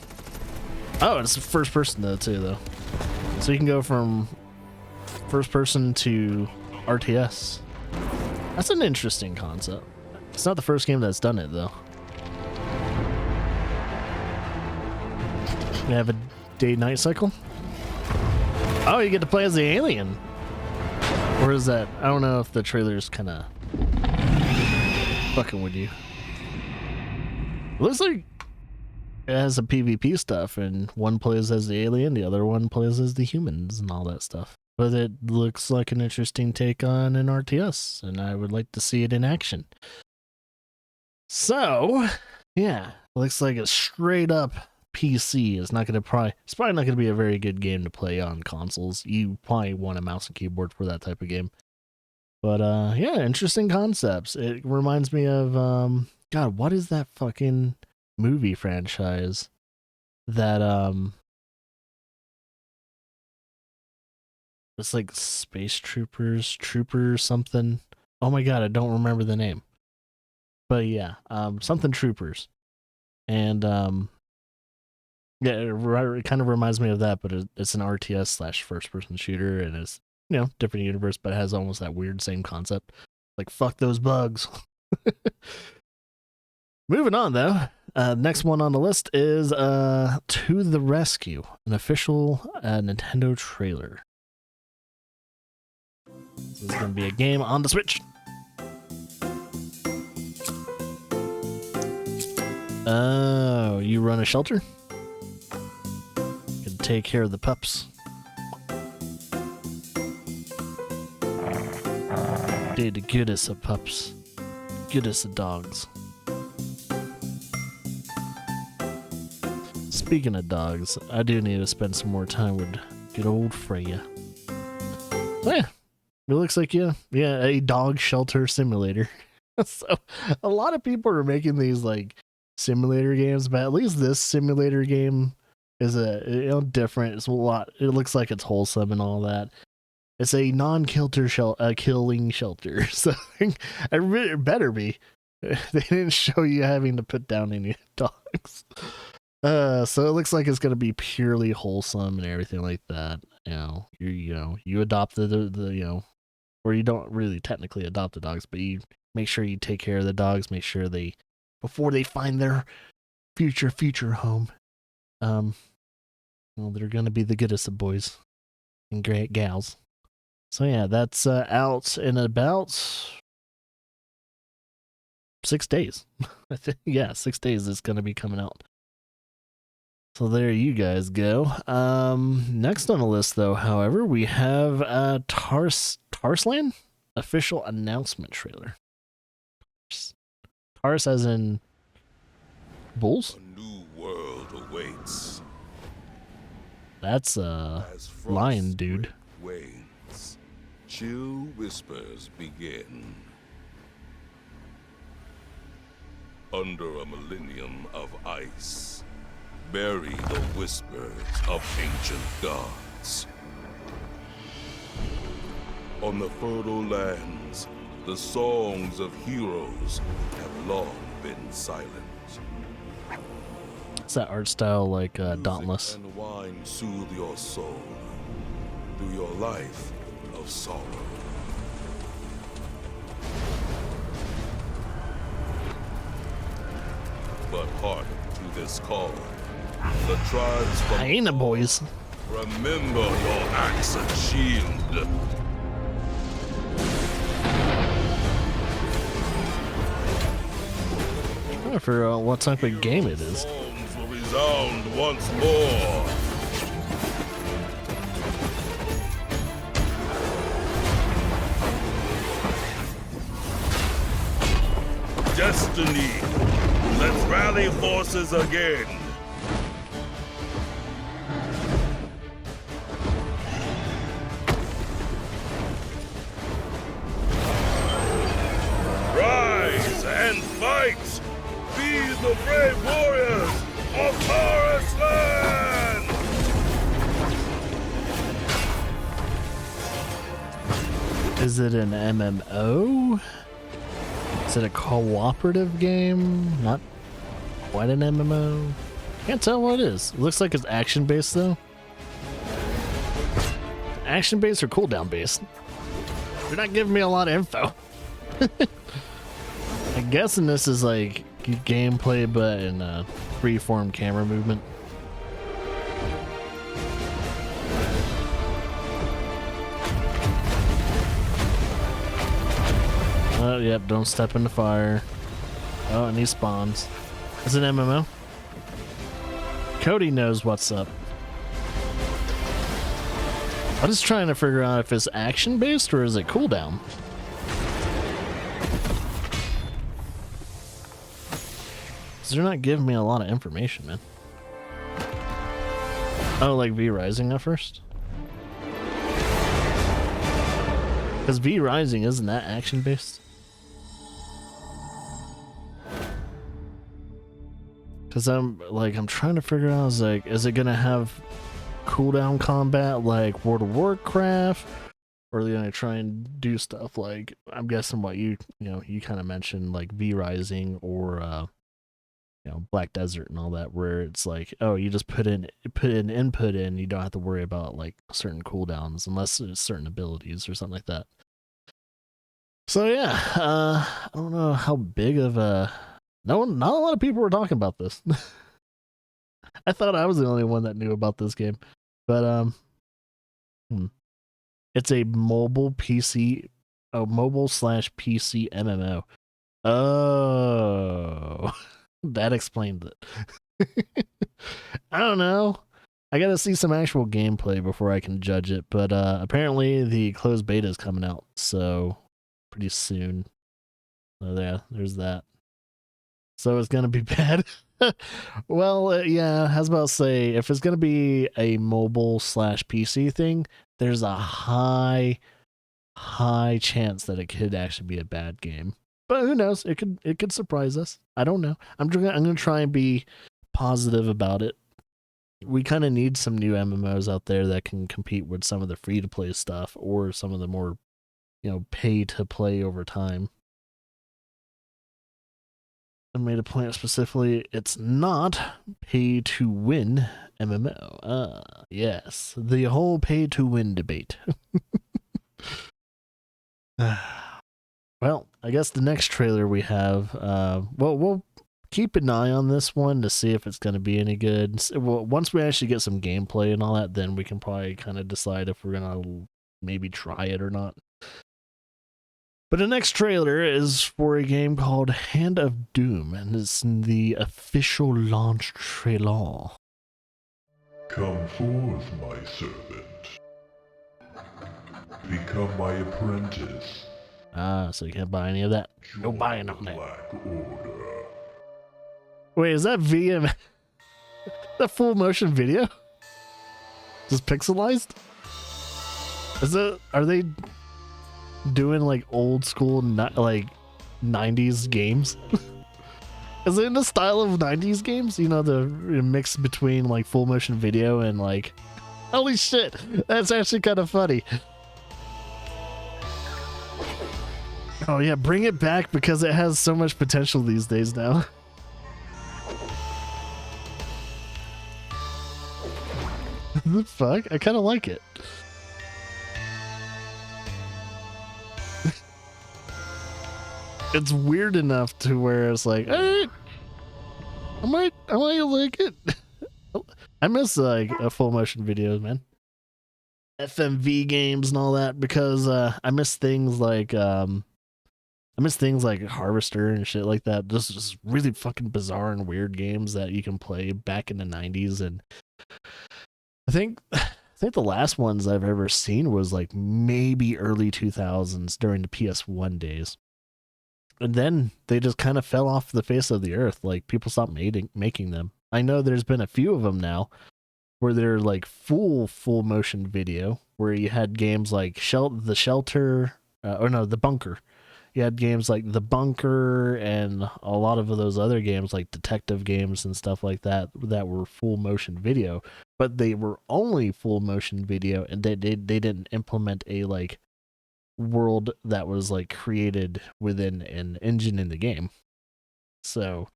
[SPEAKER 1] Oh, it's first person though, so you can go from first person to RTS. That's an interesting concept. It's not the first game that's done it though. You have a day-night cycle. Oh, you get to play as the alien. Or is that? I don't know if the trailer's kind of fucking with you. It looks like it has some PvP stuff, and one plays as the alien, the other one plays as the humans, and all that stuff. But it looks like an interesting take on an RTS, and I would like to see it in action. So, yeah, looks like a straight up PC. It's probably not gonna be a very good game to play on consoles. You probably want a mouse and keyboard for that type of game. But yeah, interesting concepts. It reminds me of God, what is that fucking movie franchise that it's like Space Troopers something. Oh my god, I don't remember the name. But yeah, something Troopers. And yeah, it kind of reminds me of that, but it's an RTS / first person shooter, and it's, different universe, but it has almost that weird same concept. Like, fuck those bugs. Moving on, though. Next one on the list is To the Rescue, an official Nintendo trailer. This is going to be a game on the Switch. Oh, you run a shelter? Can take care of the pups. They're the goodest of pups. Goodest of dogs. Speaking of dogs, I do need to spend some more time with good old Freya. So yeah, it looks like a dog shelter simulator. So a lot of people are making these like simulator games, but at least this simulator game is different. It's a lot. It looks like it's wholesome and all that. It's a non-kilter killing shelter, so it better be. They didn't show you having to put down any dogs. So it looks like it's gonna be purely wholesome and everything like that. You adopt the or you don't really technically adopt the dogs, but you make sure you take care of the dogs. Make sure before they find their future home. They're gonna be the goodest of boys and great gals. So yeah, that's out in about 6 days. I think 6 days it's gonna be coming out. So there you guys go. Next on the list, though, however, we have Tarslan official announcement trailer. Tars as in bulls?
[SPEAKER 12] A new world awaits.
[SPEAKER 1] That's a lion dude.
[SPEAKER 12] Wanes, chill whispers begin. Under a millennium of ice, bury the whispers of ancient gods. On the fertile lands, the songs of heroes have long been silent.
[SPEAKER 1] Is that art style like Dauntless?
[SPEAKER 12] And wine soothe your soul through your life of sorrow. But hark to this call. The tribes from
[SPEAKER 1] Hyena boys.
[SPEAKER 12] Remember your axe and shield.
[SPEAKER 1] I forgot what type of game it is.
[SPEAKER 12] Songs will resound once more. Destiny. Let's rally forces again. Rise and fight! Be the brave warriors of Taurus Land!
[SPEAKER 1] Is it an MMO? Is it a cooperative game? Not quite an MMO. Can't tell what it is. It looks like it's action based though. Action based or cooldown based? They're not giving me a lot of info. I'm guessing this is like gameplay but in freeform camera movement. Oh, yep, don't step in the fire. Oh, and he spawns. It's an MMO. Cody knows what's up. I'm just trying to figure out if it's action-based or is it cooldown. They're not giving me a lot of information, man. Oh, like V Rising at first? Because V Rising, isn't that action-based? Because I'm trying to figure out, is it gonna have cooldown combat like World of Warcraft? Or are they gonna try and do stuff like, I'm guessing what you kind of mentioned, like V Rising or Black Desert and all that, where it's like, oh, you just put in input in, you don't have to worry about like certain cooldowns unless it's certain abilities or something like that. So yeah, I don't know how big of a not a lot of people were talking about this. I thought I was the only one that knew about this game, but it's a mobile /PC MMO. Oh. That explained it. I don't know. I gotta see some actual gameplay before I can judge it, but apparently the closed beta is coming out, so pretty soon. So there's that. So it's gonna be bad. Well, yeah, I was about to say, if it's gonna be a mobile / PC thing, there's a high chance that it could actually be a bad game. But who knows? It could surprise us. I don't know. I'm gonna try and be positive about it. We kind of need some new MMOs out there that can compete with some of the free-to-play stuff or some of the more, pay-to-play over time. I made a point specifically, it's not pay-to-win MMO. Yes, the whole pay-to-win debate. Well, I guess the next trailer we have, we'll keep an eye on this one to see if it's going to be any good. Well, once we actually get some gameplay and all that, then we can probably kind of decide if we're going to maybe try it or not. But the next trailer is for a game called Hand of Doom, and it's the official launch trailer.
[SPEAKER 13] Come forth, my servant. Become my apprentice.
[SPEAKER 1] So you can't buy any of that. No buying on that.
[SPEAKER 13] Black Order.
[SPEAKER 1] Wait, is that VM? That full motion video? Just pixelized? Are they doing like old school, like 90s games? Is it in the style of 90s games? The mix between like full motion video and like, holy shit, that's actually kind of funny. Oh yeah, bring it back because it has so much potential these days now. The fuck? I kind of like it. It's weird enough to where it's like, hey, I might like it. I miss like a full motion videos, man. FMV games and all that, because I miss things like Harvester and shit like that. Just really fucking bizarre and weird games that you can play back in the 90s. And I think the last ones I've ever seen was like maybe early 2000s during the PS1 days. And then they just kind of fell off the face of the earth. Like, people stopped making them. I know there's been a few of them now where they're like full motion video, where you had games like The Shelter, The Bunker. You had games like The Bunker and a lot of those other games like detective games and stuff like that were full motion video, but they were only full motion video, and they didn't implement a like world that was like created within an engine in the game. So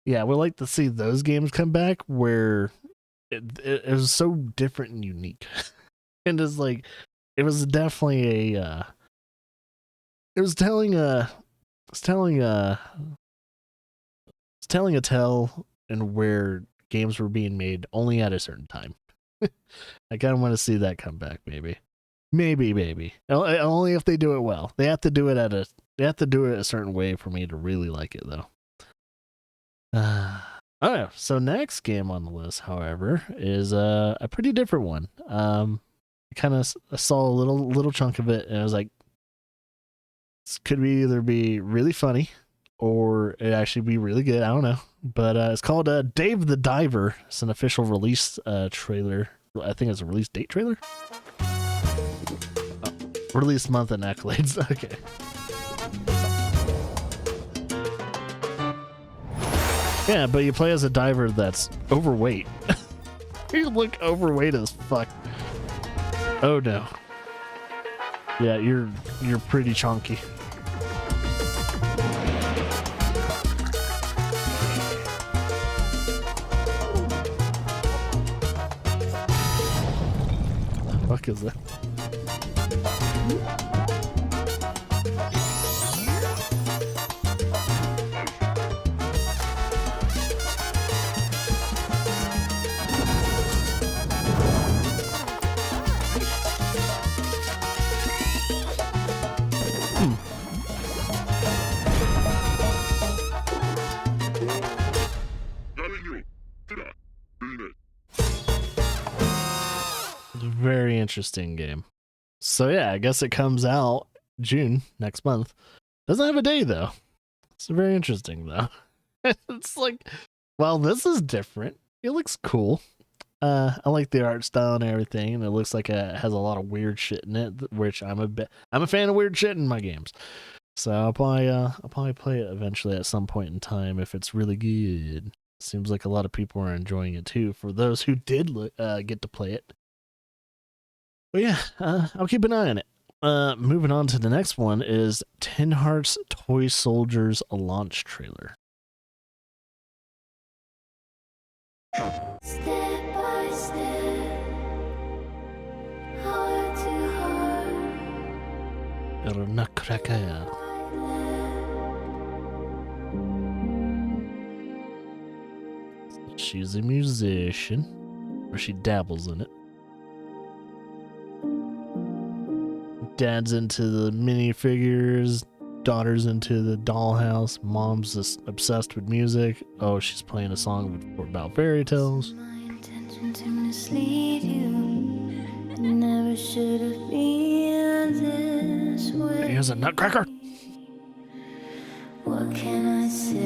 [SPEAKER 1] yeah, we'd like to see those games come back where it was so different and unique. And it's like, it was definitely it was telling a tale and where games were being made only at a certain time. I kind of want to see that come back, maybe. Only if they do it well. They have to do it a certain way for me to really like it, though. Oh, so next game on the list, however, is a pretty different one. I kind of saw a little chunk of it, and I was like, this could either be really funny or it actually be really good. I don't know, but it's called Dave the Diver. It's an official release trailer. I think it's a release date trailer. Release month and accolades. Okay. Yeah, but you play as a diver that's overweight. You look overweight as fuck. Oh no. Yeah, you're pretty chunky. What the fuck is that? interesting game. So yeah, I guess it comes out June next month. Doesn't have a day though. It's very interesting though. It's like, well, this is different. It looks cool. I like the art style and everything, and it looks like it has a lot of weird shit in it, which I'm a fan of weird shit in my games. So I'll probably play it eventually at some point in time if it's really good. Seems like a lot of people are enjoying it too, for those who did get to play it. But yeah, I'll keep an eye on it. Moving on to the next one is 10 Hearts Toy Soldiers launch trailer.
[SPEAKER 14] Step by step, heart to heart.
[SPEAKER 1] El Nutcracker. She's a musician, or she dabbles in it. Dad's into the minifigures, daughter's into the dollhouse, mom's just obsessed with music. Oh, she's playing a song about fairy tales.
[SPEAKER 14] My intention to mislead you. It never should have been this way.
[SPEAKER 1] Here's a nutcracker.
[SPEAKER 14] What can I say?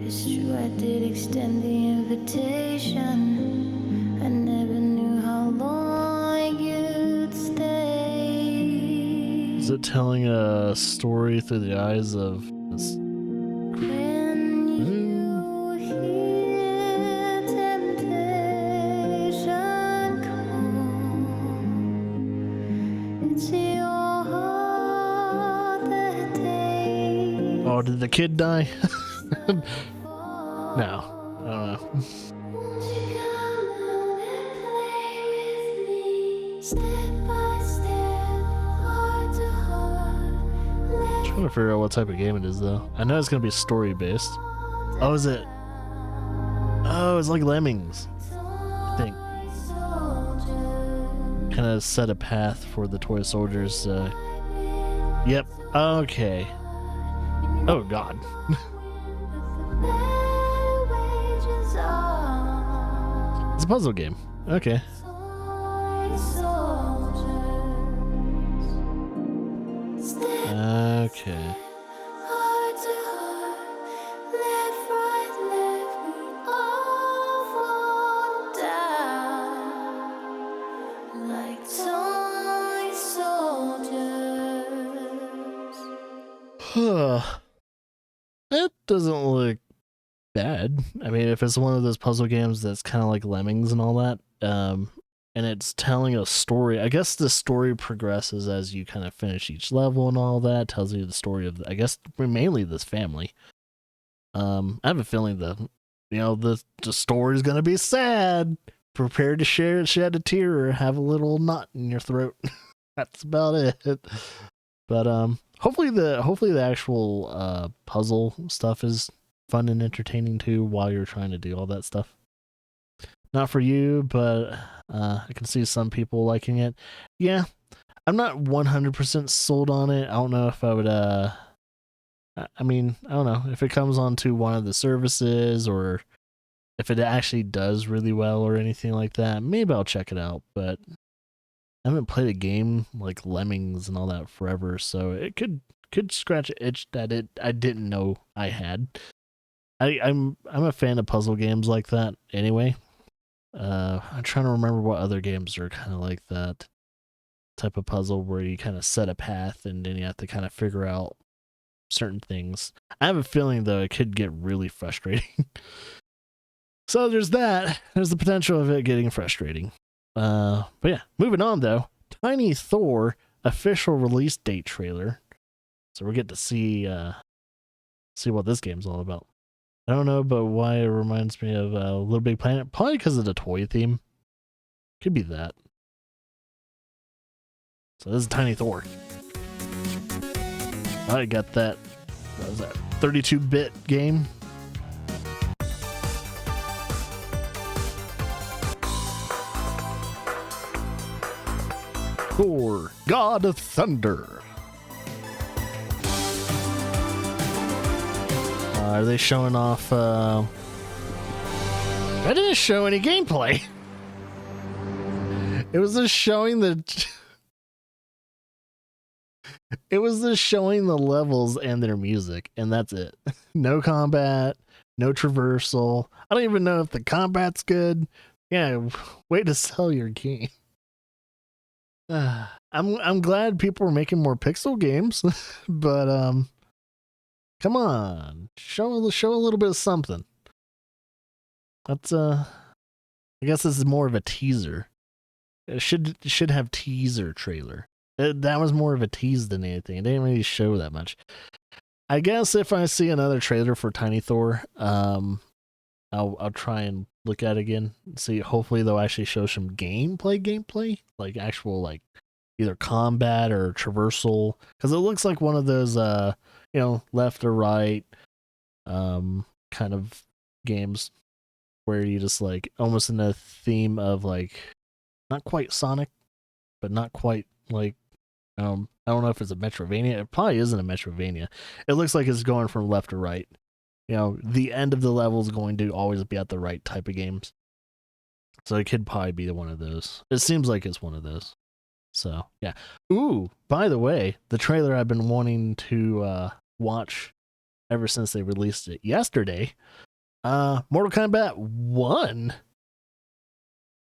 [SPEAKER 14] It's true, I did extend the invitation. I never knew how long you'd stay.
[SPEAKER 1] Is it telling a story through the eyes of this?
[SPEAKER 14] When you hear temptation come, it's your heart that takes.
[SPEAKER 1] Oh, did the kid die? No, I don't know.
[SPEAKER 14] Won't you come out and play with me? Step by step, heart to heart.
[SPEAKER 1] I'm trying to figure out what type of game it is, though. I know it's gonna be story based. Oh, is it? Oh, it's like Lemmings, I think. Kind of set a path for the toy soldiers. Yep. Okay. Oh God. It's a puzzle game. Okay. Okay. That doesn't look bad. I mean, if it's one of those puzzle games that's kind of like Lemmings and all that, and it's telling a story, I guess the story progresses as you kind of finish each level and all that. Tells you the story of, I guess, mainly this family. I have a feeling the story is gonna be sad. Prepare to shed a tear or have a little knot in your throat. That's about it. But hopefully the actual puzzle stuff is fun and entertaining too while you're trying to do all that stuff. Not for you, but I can see some people liking it. Yeah, I'm not 100% sold on it. I don't know if I would I mean, I don't know if it comes onto one of the services or if it actually does really well or anything like that. Maybe I'll check it out, but I haven't played a game like Lemmings and all that forever, so it could scratch an itch that I didn't know I had. I'm a fan of puzzle games like that anyway. I'm trying to remember what other games are kind of like that type of puzzle where you kind of set a path and then you have to kind of figure out certain things. I have a feeling though it could get really frustrating. So there's that. There's the potential of it getting frustrating. But yeah, moving on though. Tiny Thor official release date trailer. So we're getting to see what this game's all about. I don't know, but why it reminds me of Little Big Planet. Probably because of the toy theme. Could be that. So this is Tiny Thor. I got that. What was that? 32-bit game. Thor, God of Thunder. Are they showing off? Are That didn't show any gameplay. It was just showing the levels and their music, and that's it. No combat, no traversal. I don't even know if the combat's good. Yeah, way to sell your game. I'm glad people are making more pixel games, but come on, show a little bit of something. That's I guess this is more of a teaser. It should have teaser trailer. That was more of a tease than anything. It didn't really show that much. I guess if I see another trailer for Tiny Thor, I'll try and look at it again. See, hopefully they'll actually show some gameplay, like actual like either combat or traversal, because it looks like one of those left or right kind of games where you just like almost in the theme of like not quite Sonic, but not quite like I don't know if it's a Metroidvania. It probably isn't a Metroidvania. It looks like it's going from left to right. The end of the level is going to always be at the right type of games. So it could probably be one of those. It seems like it's one of those. So, yeah. Ooh, by the way, the trailer I've been wanting to watch ever since they released it yesterday, Mortal Kombat 1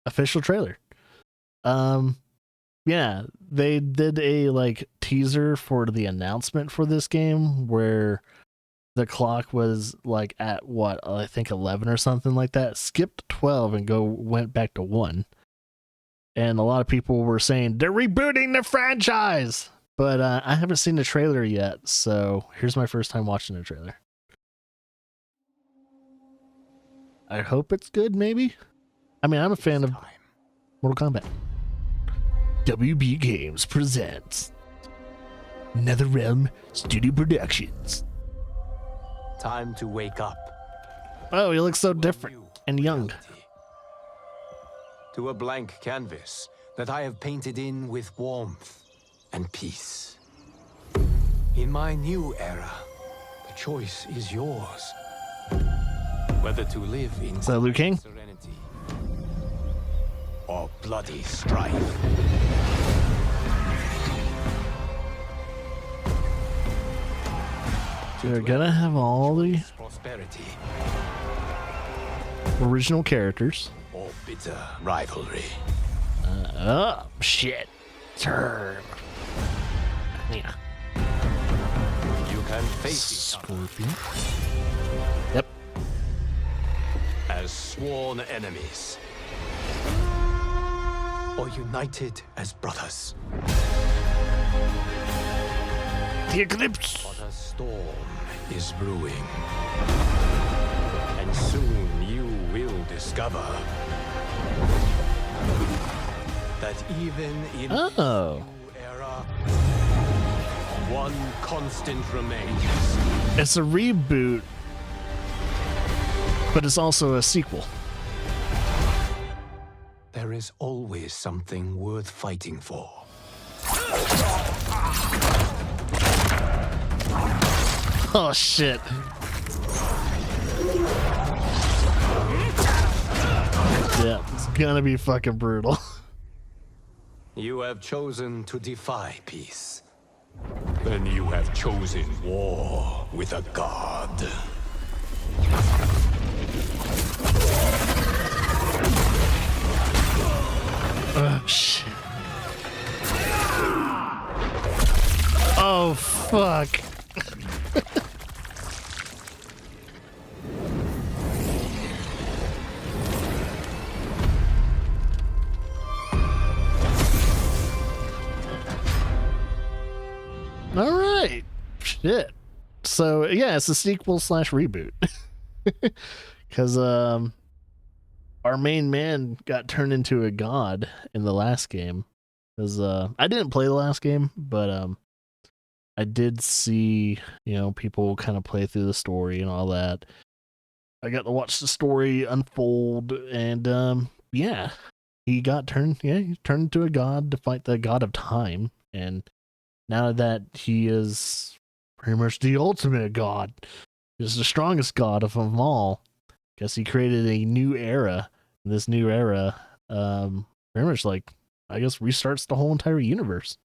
[SPEAKER 1] official trailer. Yeah, they did a like teaser for the announcement for this game where the clock was like at what, I think 11 or something like that, skipped 12 and went back to 1. And a lot of people were saying they're rebooting the franchise, but I haven't seen the trailer yet, so here's my first time watching the trailer. I hope it's good, maybe. I mean, I'm a fan of Mortal Kombat. WB Games presents NetherRealm Studio Productions.
[SPEAKER 15] Time to wake up.
[SPEAKER 1] Oh, he looks so different and young.
[SPEAKER 15] To a blank canvas that I have painted in with warmth and peace. In my new era, the choice is yours. Whether to live in
[SPEAKER 1] Liu Kang?
[SPEAKER 15] serenity or bloody strife.
[SPEAKER 1] They're gonna have all the
[SPEAKER 15] prosperity
[SPEAKER 1] original characters.
[SPEAKER 15] or bitter rivalry.
[SPEAKER 1] Oh, shit. Turn. Yeah.
[SPEAKER 15] You can face each other
[SPEAKER 1] Scorpion. Yep.
[SPEAKER 15] as sworn enemies or united as brothers.
[SPEAKER 1] The Eclipse.
[SPEAKER 15] But a storm is brewing. And soon you will discover that even in this new era, one constant remains.
[SPEAKER 1] It's a reboot, but it's also a sequel.
[SPEAKER 15] There is always something worth fighting for.
[SPEAKER 1] Oh, shit. Yeah, it's gonna be fucking brutal.
[SPEAKER 15] You have chosen to defy peace. Then you have chosen war with a god.
[SPEAKER 1] Oh, shit. Oh, fuck. All right. Shit. So, yeah, it's a sequel / reboot. Because our main man got turned into a god in the last game. Because I didn't play the last game, but I did see, people kind of play through the story and all that. I got to watch the story unfold, and yeah, he turned into a god to fight the god of time. And now that he is pretty much the ultimate god, he's the strongest god of them all, guess he created a new era. This new era, very much like, I guess, restarts the whole entire universe.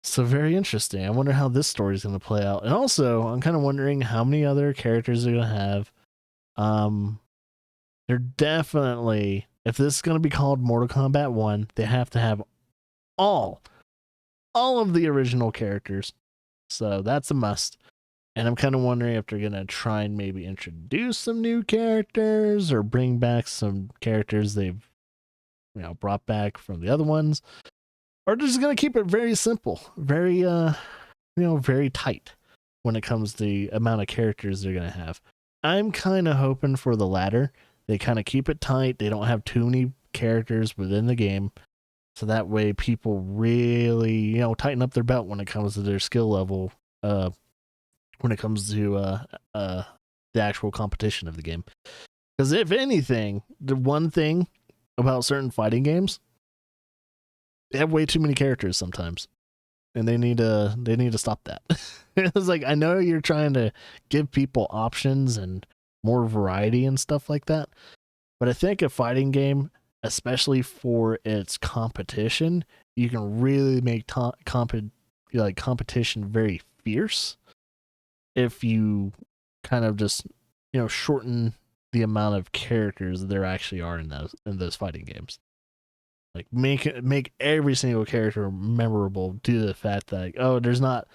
[SPEAKER 1] So very interesting. I wonder how this story is going to play out. And also, I'm kind of wondering how many other characters they're going to have. They're definitely, if this is going to be called Mortal Kombat 1, they have to have all of the original characters. So that's a must. And I'm kind of wondering if they're going to try and maybe introduce some new characters or bring back some characters they've, brought back from the other ones. Or they're just going to keep it very simple, very, very tight when it comes to the amount of characters they're going to have. I'm kind of hoping for the latter. They kind of keep it tight. They don't have too many characters within the game. So that way people really, tighten up their belt when it comes to their skill level, when it comes to the actual competition of the game. Because if anything, the one thing about certain fighting games, they have way too many characters sometimes. And they need to stop that. It's like, I know you're trying to give people options and more variety and stuff like that, but I think a fighting game, especially for its competition, you can really make competition very fierce if you kind of just shorten the amount of characters there actually are in those fighting games. Like make every single character memorable due to the fact that there's not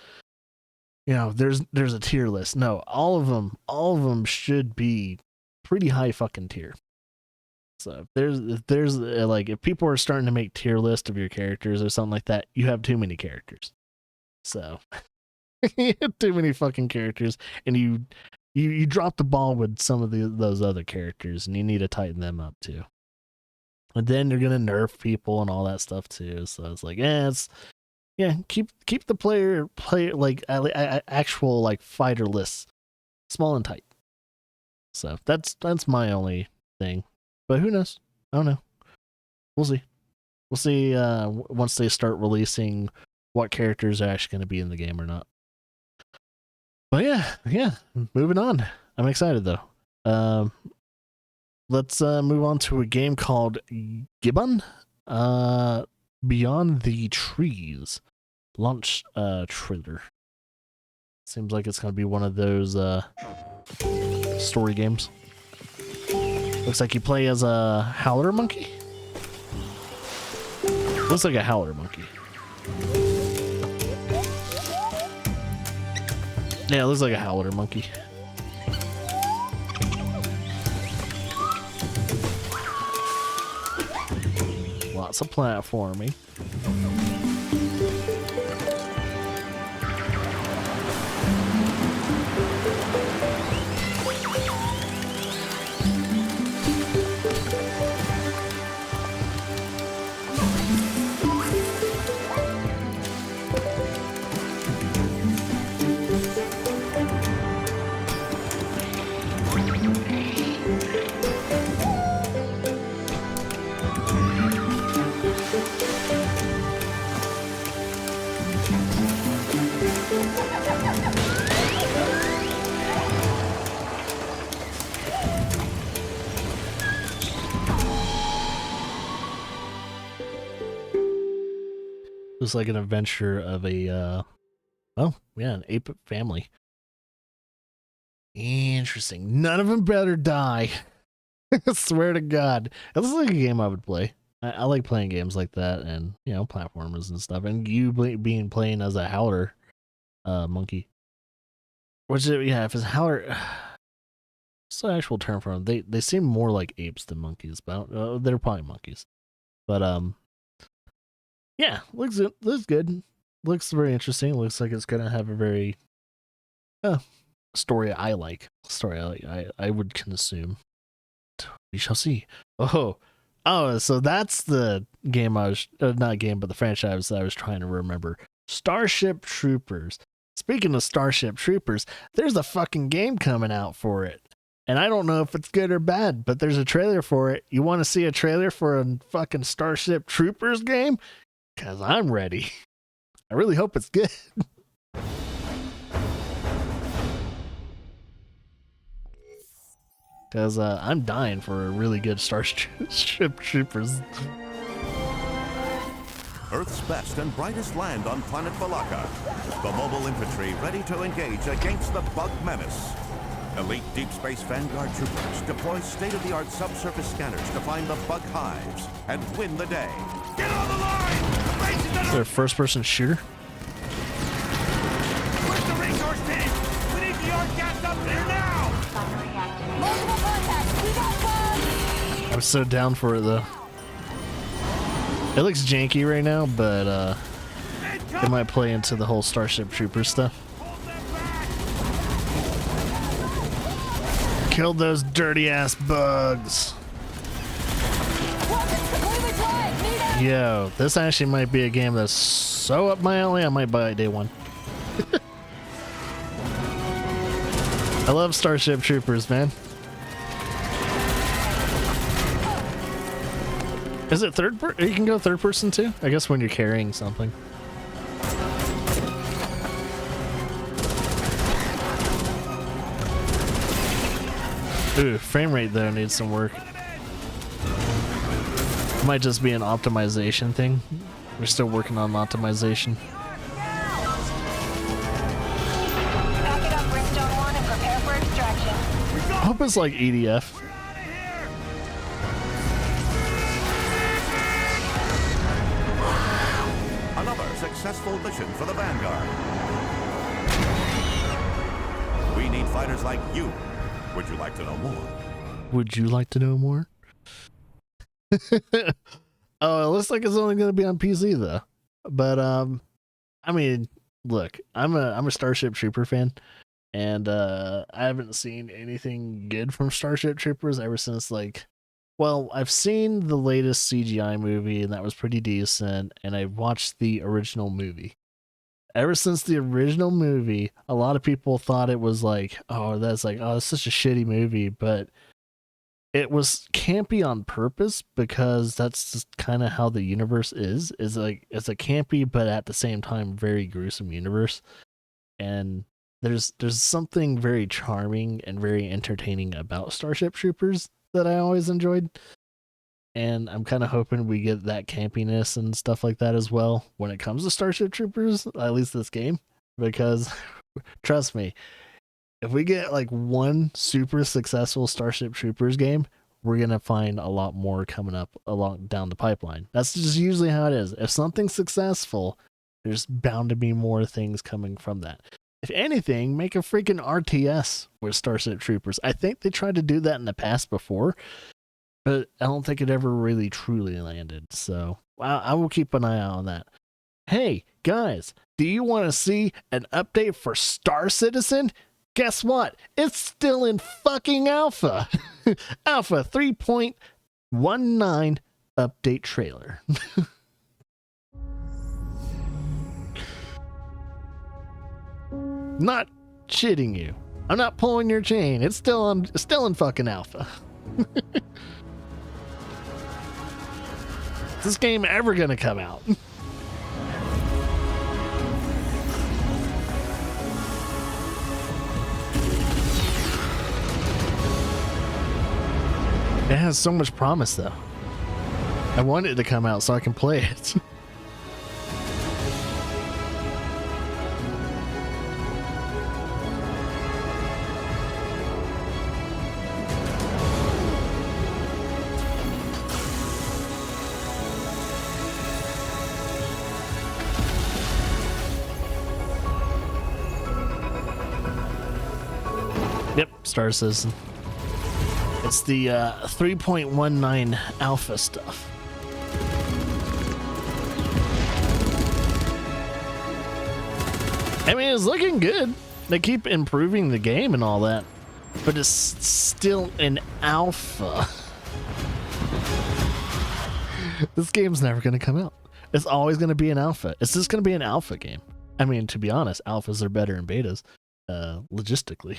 [SPEAKER 1] there's a tier list. No, all of them should be pretty high fucking tier. So if there's if people are starting to make tier list of your characters or something like that, you have too many characters. So you have too many fucking characters, and you drop the ball with some of those other characters, and you need to tighten them up too. And then you're gonna nerf people and all that stuff too. So it's like, keep the player like actual like fighter lists small and tight. So that's my only thing. But who knows? I don't know. We'll see. We'll see once they start releasing what characters are actually going to be in the game or not. But yeah. Moving on. I'm excited though. Let's move on to a game called Gibbon. Beyond the Trees launch trailer. Seems like it's going to be one of those story games. Looks like you play as a howler monkey. Looks like a howler monkey. Yeah, it looks like a howler monkey. Lots of platforming. Looks like an adventure of an ape family. Interesting. None of them better die. I swear to God. It looks like a game I would play. I like playing games like that and, platformers and stuff. And you playing as a howler monkey. Which, if it's howler... What's the actual term for them? They seem more like apes than monkeys, but they're probably monkeys. But, yeah, looks good. Looks very interesting. Looks like it's gonna have a very story I like. I would consume. We shall see. Oh, so that's the game I was not game, but the franchise that I was trying to remember. Starship Troopers. Speaking of Starship Troopers, there's a fucking game coming out for it. And I don't know if it's good or bad, but there's a trailer for it. You want to see a trailer for a fucking Starship Troopers game? Because I'm ready. I really hope it's good. because I'm dying for a really good Starship Troopers.
[SPEAKER 16] Earth's best and brightest land on planet Valaka. The mobile infantry ready to engage against the bug menace. Elite Deep Space Vanguard troopers deploy state-of-the-art subsurface scanners to find the bug hives and win the day. Get on the line!
[SPEAKER 1] Is there a first-person shooter?
[SPEAKER 4] Where's the resource tank? We need the arc gas up there now! Multiple contacts! We got bugs!
[SPEAKER 1] I'm so down for it, though. It looks janky right now, but it might play into the whole Starship Troopers stuff. Killed those dirty-ass bugs. Yo, this actually might be a game that's so up my alley, I might buy it day one. I love Starship Troopers, man. Is it third person? You can go third person too? I guess when you're carrying something. Ooh, frame rate though needs some work. Might just be an optimization thing. We're still working on optimization. I hope it's like EDF.
[SPEAKER 16] Another successful mission for the Vanguard. We need fighters like you. Would you like to know more?
[SPEAKER 1] Would you like to know more? Oh, it looks like it's only going to be on PC though. But I mean, look, I'm a Starship Trooper fan, and I haven't seen anything good from Starship Troopers ever since, like, well, I've seen the latest CGI movie and that was pretty decent, and I watched the original movie. Ever since the original movie, a lot of people thought it was like, oh, that's such a shitty movie, but it was campy on purpose because that's just kind of how the universe is. Like, it's a campy but at the same time very gruesome universe, and there's something very charming and very entertaining about Starship Troopers that I always enjoyed. And I'm kind of hoping we get that campiness and stuff like that as well when it comes to Starship Troopers, at least this game. Because, trust me, if we get like one super successful Starship Troopers game, we're going to find a lot more coming up along down the pipeline. That's just usually how it is. If something's successful, there's bound to be more things coming from that. If anything, make a freaking RTS with Starship Troopers. I think they tried to do that in the past before, but I don't think it ever really truly landed. So I will keep an eye out on that. Hey, guys, do you want to see an update for Star Citizen? Guess what? It's still in fucking alpha. Alpha 3.19 update trailer. Not shitting you. I'm not pulling your chain. It's still in fucking alpha. Is this game ever gonna come out? It has so much promise though. I want it to come out so I can play it. Yep, Star Citizen. It's the 3.19 alpha stuff. I mean, it's looking good. They keep improving the game and all that, but it's still an alpha. This game's never going to come out. It's always going to be an alpha. It's just going to be an alpha game. I mean, to be honest, alphas are better than betas, logistically.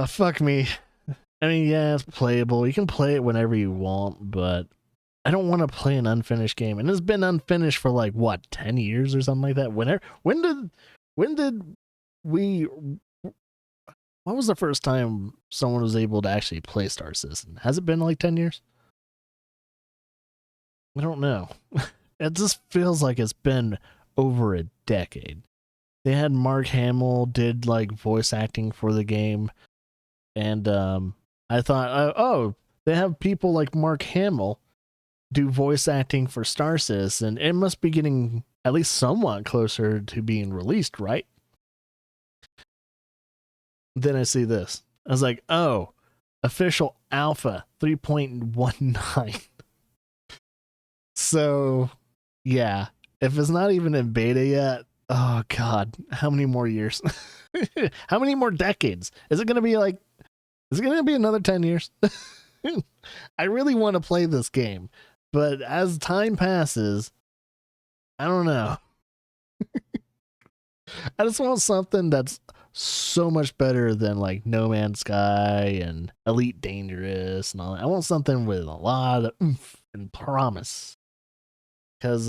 [SPEAKER 1] Fuck me. I mean, yeah, it's playable. You can play it whenever you want, but I don't want to play an unfinished game. And it's been unfinished for like, what, 10 years or something like that? When did we When was the first time someone was able to actually play Star Citizen? Has it been like 10 years? I don't know. It just feels like it's been over a decade. They had Mark Hamill did like voice acting for the game. And I thought, oh, they have people like Mark Hamill do voice acting for Star Citizen. It must be getting at least somewhat closer to being released, right? Then I see this. I was like, oh, official alpha 3.19. So, yeah, if it's not even in beta yet, oh God, how many more years? How many more decades? Is it going to be another 10 years? I really want to play this game, but as time passes, I don't know. I just want something that's so much better than like No Man's Sky and Elite Dangerous and all that. I want something with a lot of oomph and promise. Because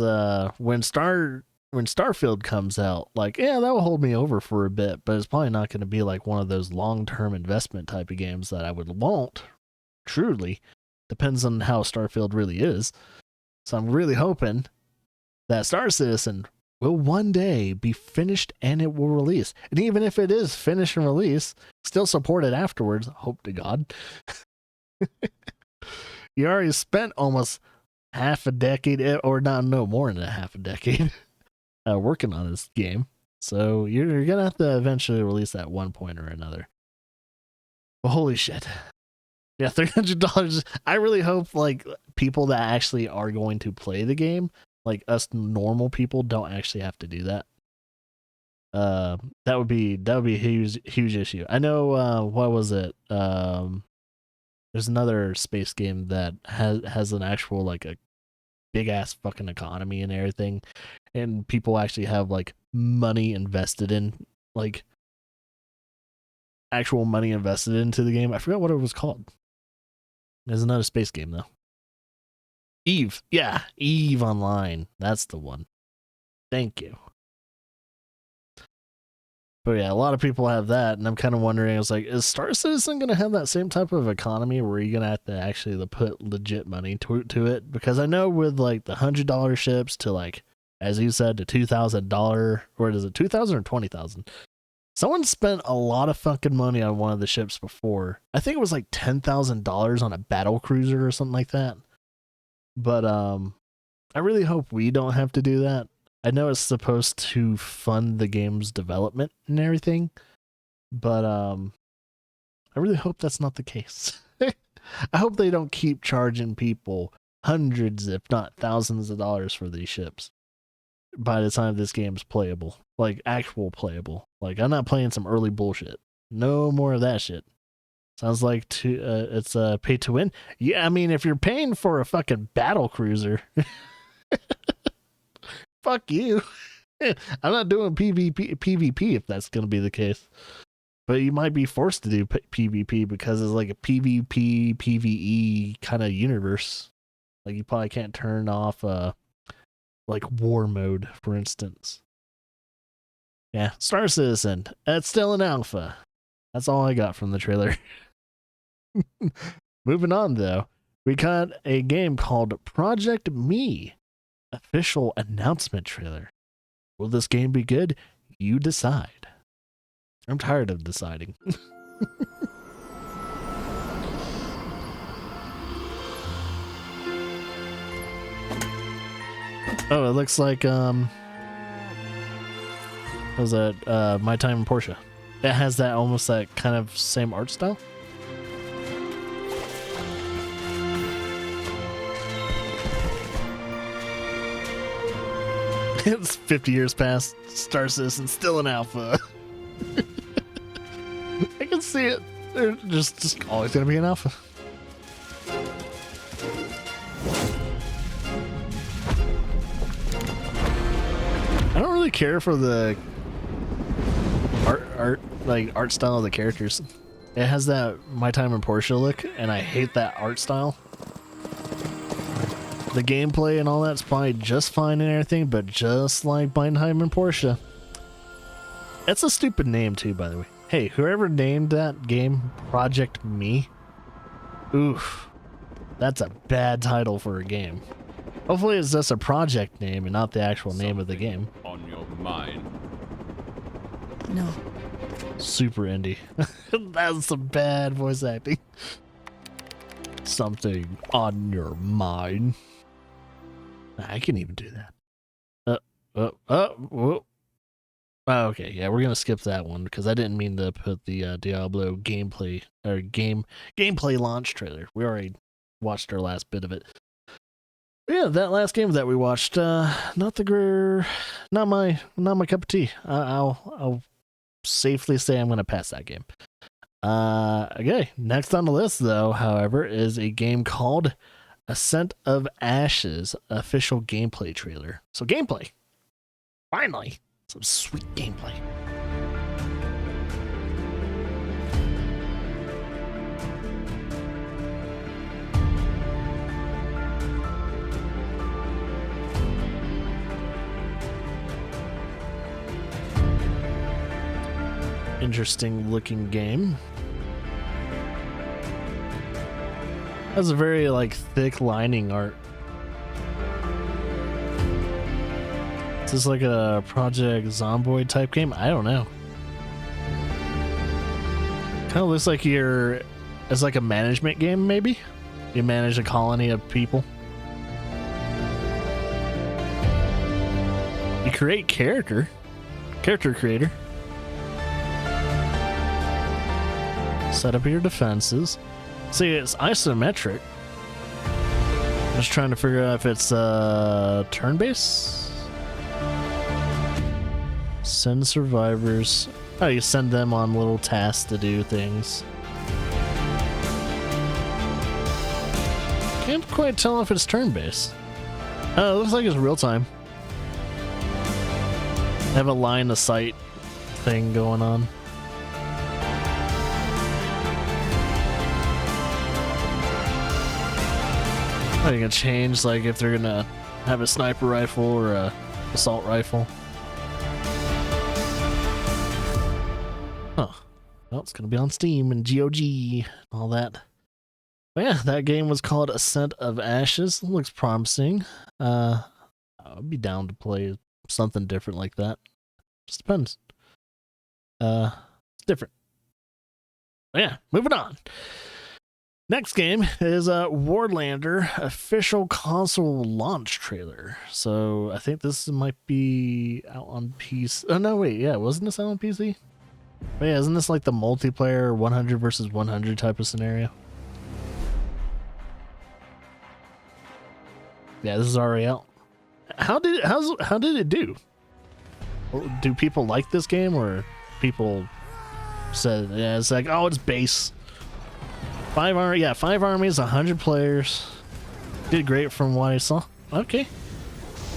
[SPEAKER 1] when Starfield comes out, like, yeah, that will hold me over for a bit, but it's probably not going to be like one of those long-term investment type of games that I would want. Truly, depends on how Starfield really is. So I'm really hoping that Star Citizen will one day be finished and it will release. And even if it is finished and release, still support it afterwards. Hope to God. You already spent almost half a decade, or not, no more than a half a decade, working on this game. So you're gonna have to eventually release at one point or another. Well, holy shit. Yeah, $300. I really hope like people that actually are going to play the game, like us normal people, don't actually have to do that. That would be a huge issue. I know what was it? There's another space game that has an actual like a big ass fucking economy and everything, and people actually have like money invested in, like actual money invested into the game. I forgot what it was called. There's another space game though. Eve. Yeah, Eve Online. That's the one. Thank you. But yeah, a lot of people have that, and I'm kind of wondering, I was like, is Star Citizen going to have that same type of economy where you're going to have to actually put legit money to it? Because I know with like the $100 ships to like, as you said, the $2,000, or is it 2,000 or 20,000? Someone spent a lot of fucking money on one of the ships before. I think it was like $10,000 on a battle cruiser or something like that. But I really hope we don't have to do that. I know it's supposed to fund the game's development and everything, but I really hope that's not the case. I hope they don't keep charging people hundreds, if not thousands of dollars for these ships by the time this game's playable, like actual playable. Like, I'm not playing some early bullshit. No more of that shit. Sounds like it's pay to win. Yeah, I mean, if you're paying for a fucking battle cruiser, fuck you. I'm not doing PvP if that's going to be the case. But you might be forced to do PvP because it's like a PvP, PvE kind of universe. Like, you probably can't turn off like war mode, for instance. Yeah, Star Citizen. It's still an alpha. That's all I got from the trailer. Moving on, though, we got a game called Project Me. Official announcement trailer. Will this game be good? You decide. I'm tired of deciding. Oh, it looks like what was that? My Time in Portia. It has that almost that kind of same art style. It's 50 years past Star Citizen, still an alpha. I can see it. They're just always gonna be an alpha. I don't really care for the art style of the characters. It has that My Time in Portia look, and I hate that art style. The gameplay and all that's probably just fine and everything, but just like My Time in Portia. It's a stupid name too, by the way. Hey, whoever named that game Project Me, oof, that's a bad title for a game. Hopefully it's just a project name and not the actual name of the game.
[SPEAKER 17] On your mind.
[SPEAKER 18] No.
[SPEAKER 1] Super indie. That's some bad voice acting. Something on your mind. I can even do that. Whoa. Oh, okay, yeah, we're gonna skip that one because I didn't mean to put the Diablo gameplay or gameplay launch trailer. We already watched our last bit of it. But yeah, that last game that we watched, not my cup of tea. I'll safely say I'm gonna pass that game. Okay, next on the list though, however, is a game called Ascent of Ashes official gameplay trailer. So gameplay, finally. Some sweet gameplay. Interesting looking game. Has a very like thick lining art. Is this like a Project Zomboid type game? I don't know. Kind of looks like it's like a management game, maybe? You manage a colony of people. You create character creator. Set up your defenses. See, it's isometric. I'm just trying to figure out if it's turn-based. Send survivors. Oh, you send them on little tasks to do things. Can't quite tell if it's turn-based. Oh, it looks like it's real time. Have a line of sight thing going on. Oh, you can change like if they're gonna have a sniper rifle or a assault rifle. Huh. Well, it's gonna be on Steam and GOG, all that. But yeah, that game was called Ascent of Ashes. It looks promising. I'd be down to play something different like that. Just depends. It's different. But yeah, moving on. Next game is Warlander official console launch trailer. So I think this might be out on PC. Oh no, wait, yeah, wasn't this out on PC? But yeah, isn't this like the multiplayer 100 versus 100 type of scenario? Yeah, this is already out. How did it do? Do people like this game, or people said yeah, it's like, oh, it's base. 5 armies, 100 players. Did great from what I saw. Okay.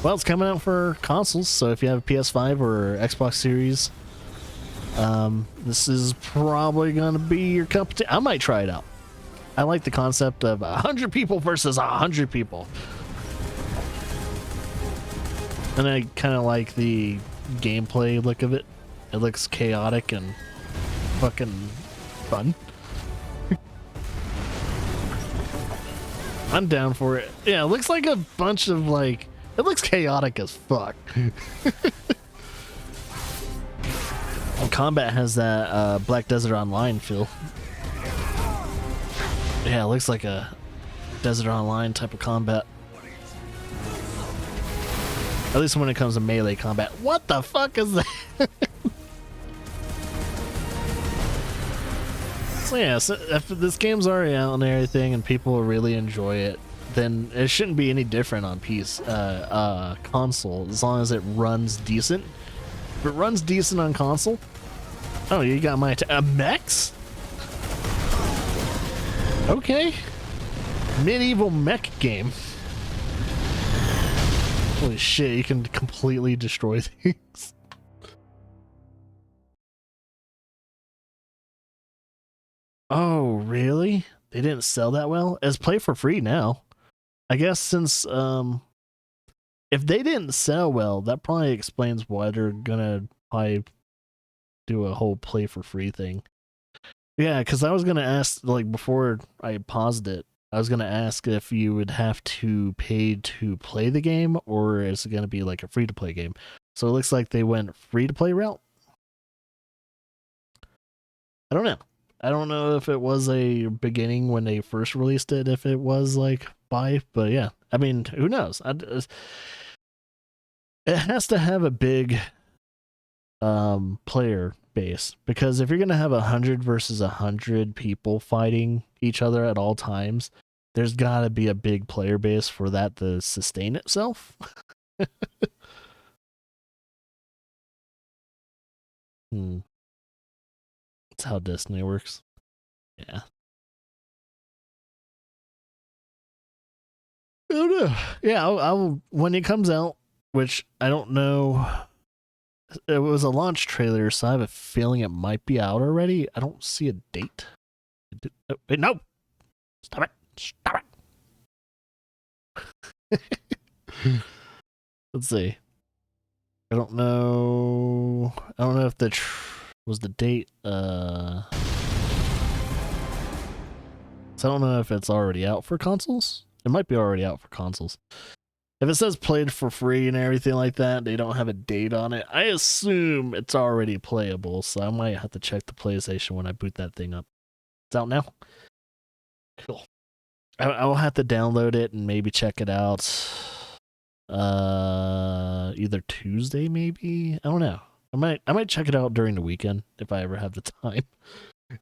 [SPEAKER 1] Well, it's coming out for consoles, so if you have a PS5 or Xbox Series, this is probably gonna be your cup of tea. I might try it out. I like the concept of 100 people versus 100 people. And I kind of like the gameplay look of it. It looks chaotic and fucking fun. I'm down for it. Yeah, it looks like a bunch of like... It looks chaotic as fuck. And combat has that Black Desert Online feel. Yeah, it looks like a Desert Online type of combat. At least when it comes to melee combat. What the fuck is that? So yeah, so if this game's already out and everything and people really enjoy it, then it shouldn't be any different on console, as long as it runs decent. If it runs decent on console... Oh, you got my... mechs? Okay. Medieval mech game. Holy shit, you can completely destroy things. Oh, really? They didn't sell that well? It's play for free now. I guess since, if they didn't sell well, that probably explains why they're gonna probably do a whole play for free thing. Yeah, because I was gonna ask, like, before I paused it, I was gonna ask if you would have to pay to play the game, or is it gonna be like a free to play game? So it looks like they went free to play route. I don't know. I don't know if it was a beginning when they first released it, if it was like buy, but yeah. I mean, who knows? It has to have a big player base, because if you're gonna have 100 versus 100 people fighting each other at all times, there's gotta be a big player base for that to sustain itself. That's how Destiny works. Yeah. I don't know. Yeah, I'll when it comes out, which I don't know. It was a launch trailer, so I have a feeling it might be out already. I don't see a date. Wait, no! Stop it! Stop it! Let's see. I don't know if was the date. So I don't know if it's already out for consoles. It might be already out for consoles. If it says played for free and everything like that, they don't have a date on it. I assume it's already playable, so I might have to check the PlayStation when I boot that thing up. It's out now? Cool. I'll have to download it and maybe check it out. Either Tuesday, maybe? I don't know. I might check it out during the weekend if I ever have the time.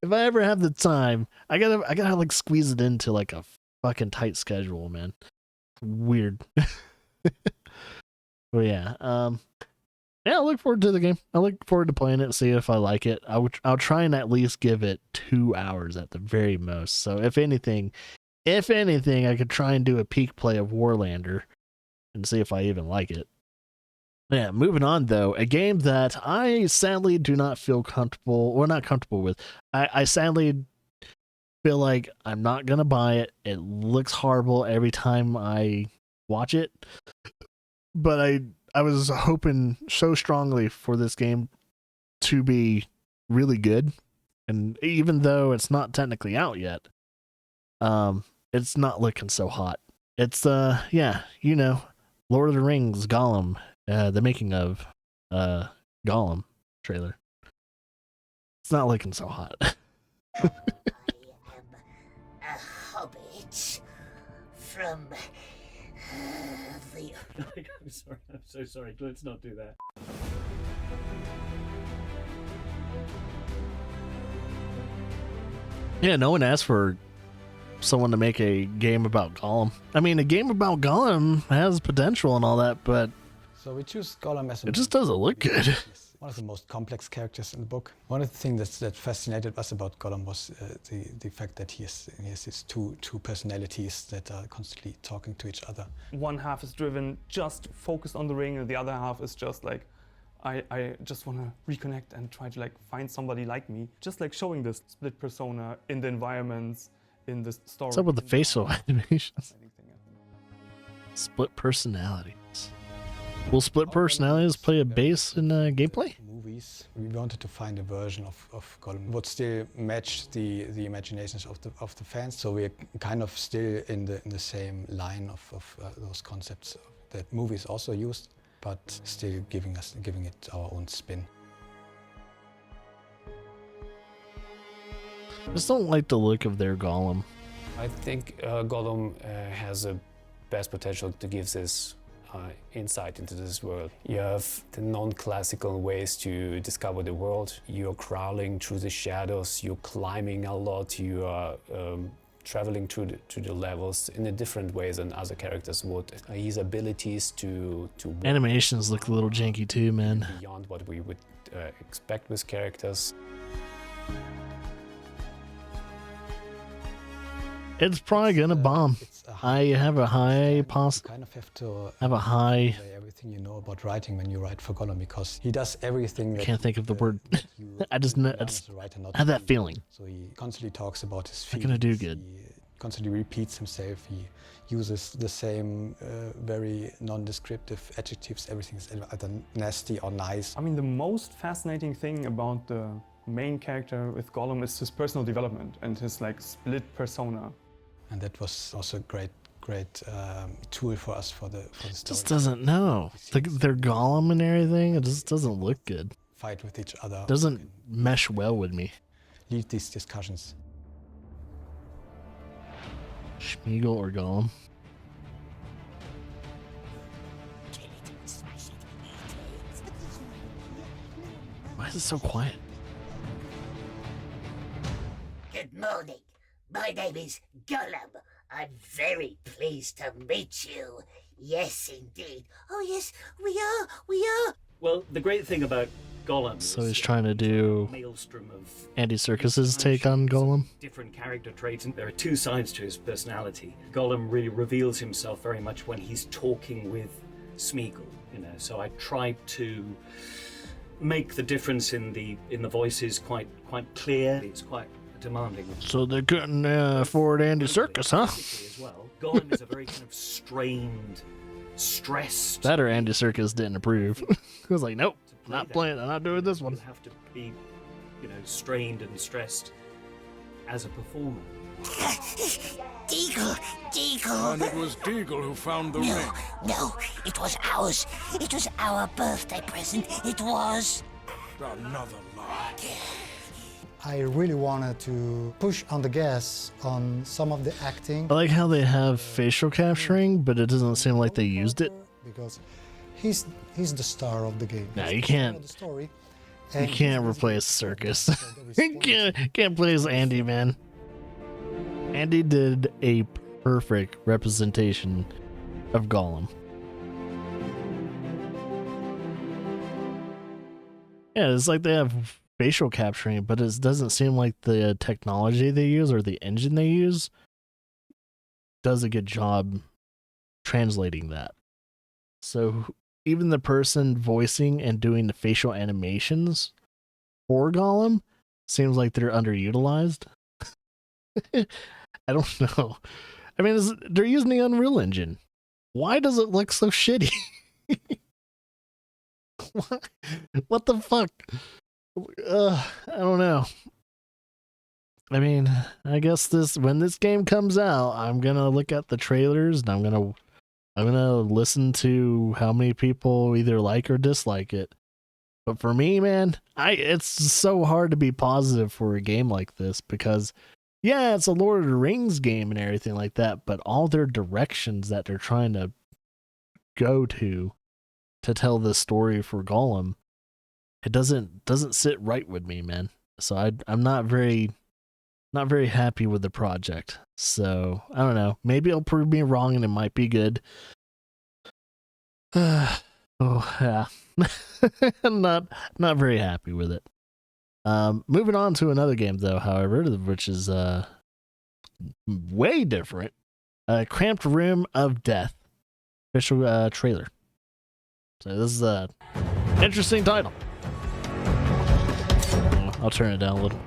[SPEAKER 1] If I ever have the time, I gotta like squeeze it into like a fucking tight schedule, man. Weird. But yeah, I look forward to the game. I look forward to playing it, see if I like it. I'll try and at least give it 2 hours at the very most. So if anything, I could try and do a peak play of Warlander and see if I even like it. Yeah, moving on though, a game that I sadly do not feel comfortable, or not comfortable with. I sadly feel like I'm not gonna buy it. It looks horrible every time I watch it. But I was hoping so strongly for this game to be really good. And even though it's not technically out yet, it's not looking so hot. It's Lord of the Rings, Gollum, the making of Gollum trailer. It's not looking so hot.
[SPEAKER 7] I am a hobbit from the...
[SPEAKER 1] I'm sorry. I'm so sorry. Let's not do that. Yeah, no one asked for someone to make a game about Gollum. I mean, a game about Gollum has potential and all that, but
[SPEAKER 17] so we choose Gollum as
[SPEAKER 1] it just doesn't look good.
[SPEAKER 17] One of the most complex characters in the book. One of the things that fascinated us about Gollum was the fact that he has these two personalities that are constantly talking to each other.
[SPEAKER 19] One half is driven, just focused on the ring, and the other half is just like, I just want to reconnect and try to like find somebody like me. Just like showing this split persona in the environments, in the story.
[SPEAKER 1] What's up with the facial animations? Split personalities. Will split personalities play a base in gameplay?
[SPEAKER 17] Movies. We wanted to find a version of Gollum would still match the imaginations of the fans. So we're kind of still in the same line of those concepts that movies also used, but still giving it our own spin.
[SPEAKER 1] I just don't like the look of their Gollum.
[SPEAKER 20] I think Gollum has a best potential to give this insight into this world. You have the non-classical ways to discover the world. You're crawling through the shadows, you're climbing a lot, you are traveling through the levels in a different ways than other characters would. His abilities to
[SPEAKER 1] animations look a little janky too, man.
[SPEAKER 20] Beyond what we would expect with characters.
[SPEAKER 1] It's probably gonna bomb. I have a high
[SPEAKER 17] kind of have to say everything you know about writing when you write for Gollum, because he does everything.
[SPEAKER 1] I can't think of the word. I just have that feeling.
[SPEAKER 17] So he constantly talks about his
[SPEAKER 1] feelings. Not gonna do good.
[SPEAKER 17] He constantly repeats himself. He uses the same very non-descriptive adjectives. Everything's either nasty or nice.
[SPEAKER 19] I mean, the most fascinating thing about the main character with Gollum is his personal development and his like split persona.
[SPEAKER 17] And that was also a great tool for us for the story.
[SPEAKER 1] Just doesn't know. Their Gollum and everything, it just doesn't look good.
[SPEAKER 17] Fight with each other.
[SPEAKER 1] Doesn't mesh well with me.
[SPEAKER 17] Lead these discussions.
[SPEAKER 1] Schmeagol or Gollum? Why is it so quiet?
[SPEAKER 21] Good morning. My name is Gollum. I'm very pleased to meet you. Yes, indeed. Oh, yes, we are.
[SPEAKER 22] Well, the great thing about Gollum
[SPEAKER 1] So he's trying to do
[SPEAKER 22] maelstrom of
[SPEAKER 1] Andy Serkis's take on Gollum.
[SPEAKER 22] different character traits, and there are two sides to his personality. Gollum really reveals himself very much when he's talking with Smeagol, you know. So I tried to make the difference in the voices quite clear. It's quite demanding.
[SPEAKER 1] So they're couldn't afford Andy Serkis, huh?
[SPEAKER 22] As well, Gollum is a very kind of strained, stressed.
[SPEAKER 1] That or Andy Serkis didn't approve. He was like, nope, not playing. I'm not doing this one.
[SPEAKER 22] You have to be, you know, strained and stressed as a performer.
[SPEAKER 21] Deagle.
[SPEAKER 12] And it was Deagle who found the ring.
[SPEAKER 21] No, it was ours. It was our birthday present. It was.
[SPEAKER 12] Another lie.
[SPEAKER 23] I really wanted to push on the gas on some of the acting.
[SPEAKER 1] I like how they have facial capturing, but it doesn't seem like they used it.
[SPEAKER 23] Because he's the star of the game.
[SPEAKER 1] No, you can't.
[SPEAKER 23] The story.
[SPEAKER 1] You can't replace Serkis. You can't play as Andy, man. Andy did a perfect representation of Gollum. Yeah, it's like they have facial capturing, but it doesn't seem like the technology they use or the engine they use does a good job translating that. So even the person voicing and doing the facial animations for Gollum seems like they're underutilized. I don't know. I mean, they're using the Unreal Engine. Why does it look so shitty? What the fuck? I don't know. I mean, I guess when this game comes out, I'm gonna look at the trailers and I'm gonna listen to how many people either like or dislike it. But for me, man, it's so hard to be positive for a game like this because, yeah, it's a Lord of the Rings game and everything like that, but all their directions that they're trying to go to tell this story for Gollum, it doesn't sit right with me, man. So I'm not very happy with the project. So I don't know. Maybe it'll prove me wrong and it might be good. Oh yeah. I'm not very happy with it. Moving on to another game though, however, which is way different. Cramped Room of Death official trailer. So this is a interesting title. I'll turn it down a little.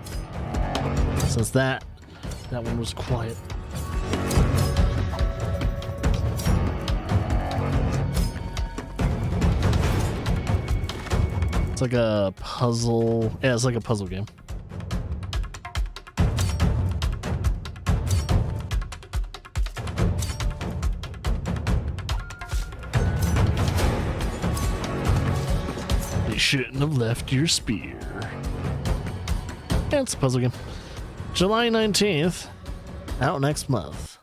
[SPEAKER 1] Since that one was quiet. It's like a puzzle. Yeah, it's like a puzzle game. You shouldn't have left your spear. Yeah, it's a puzzle game. July 19th, out next month.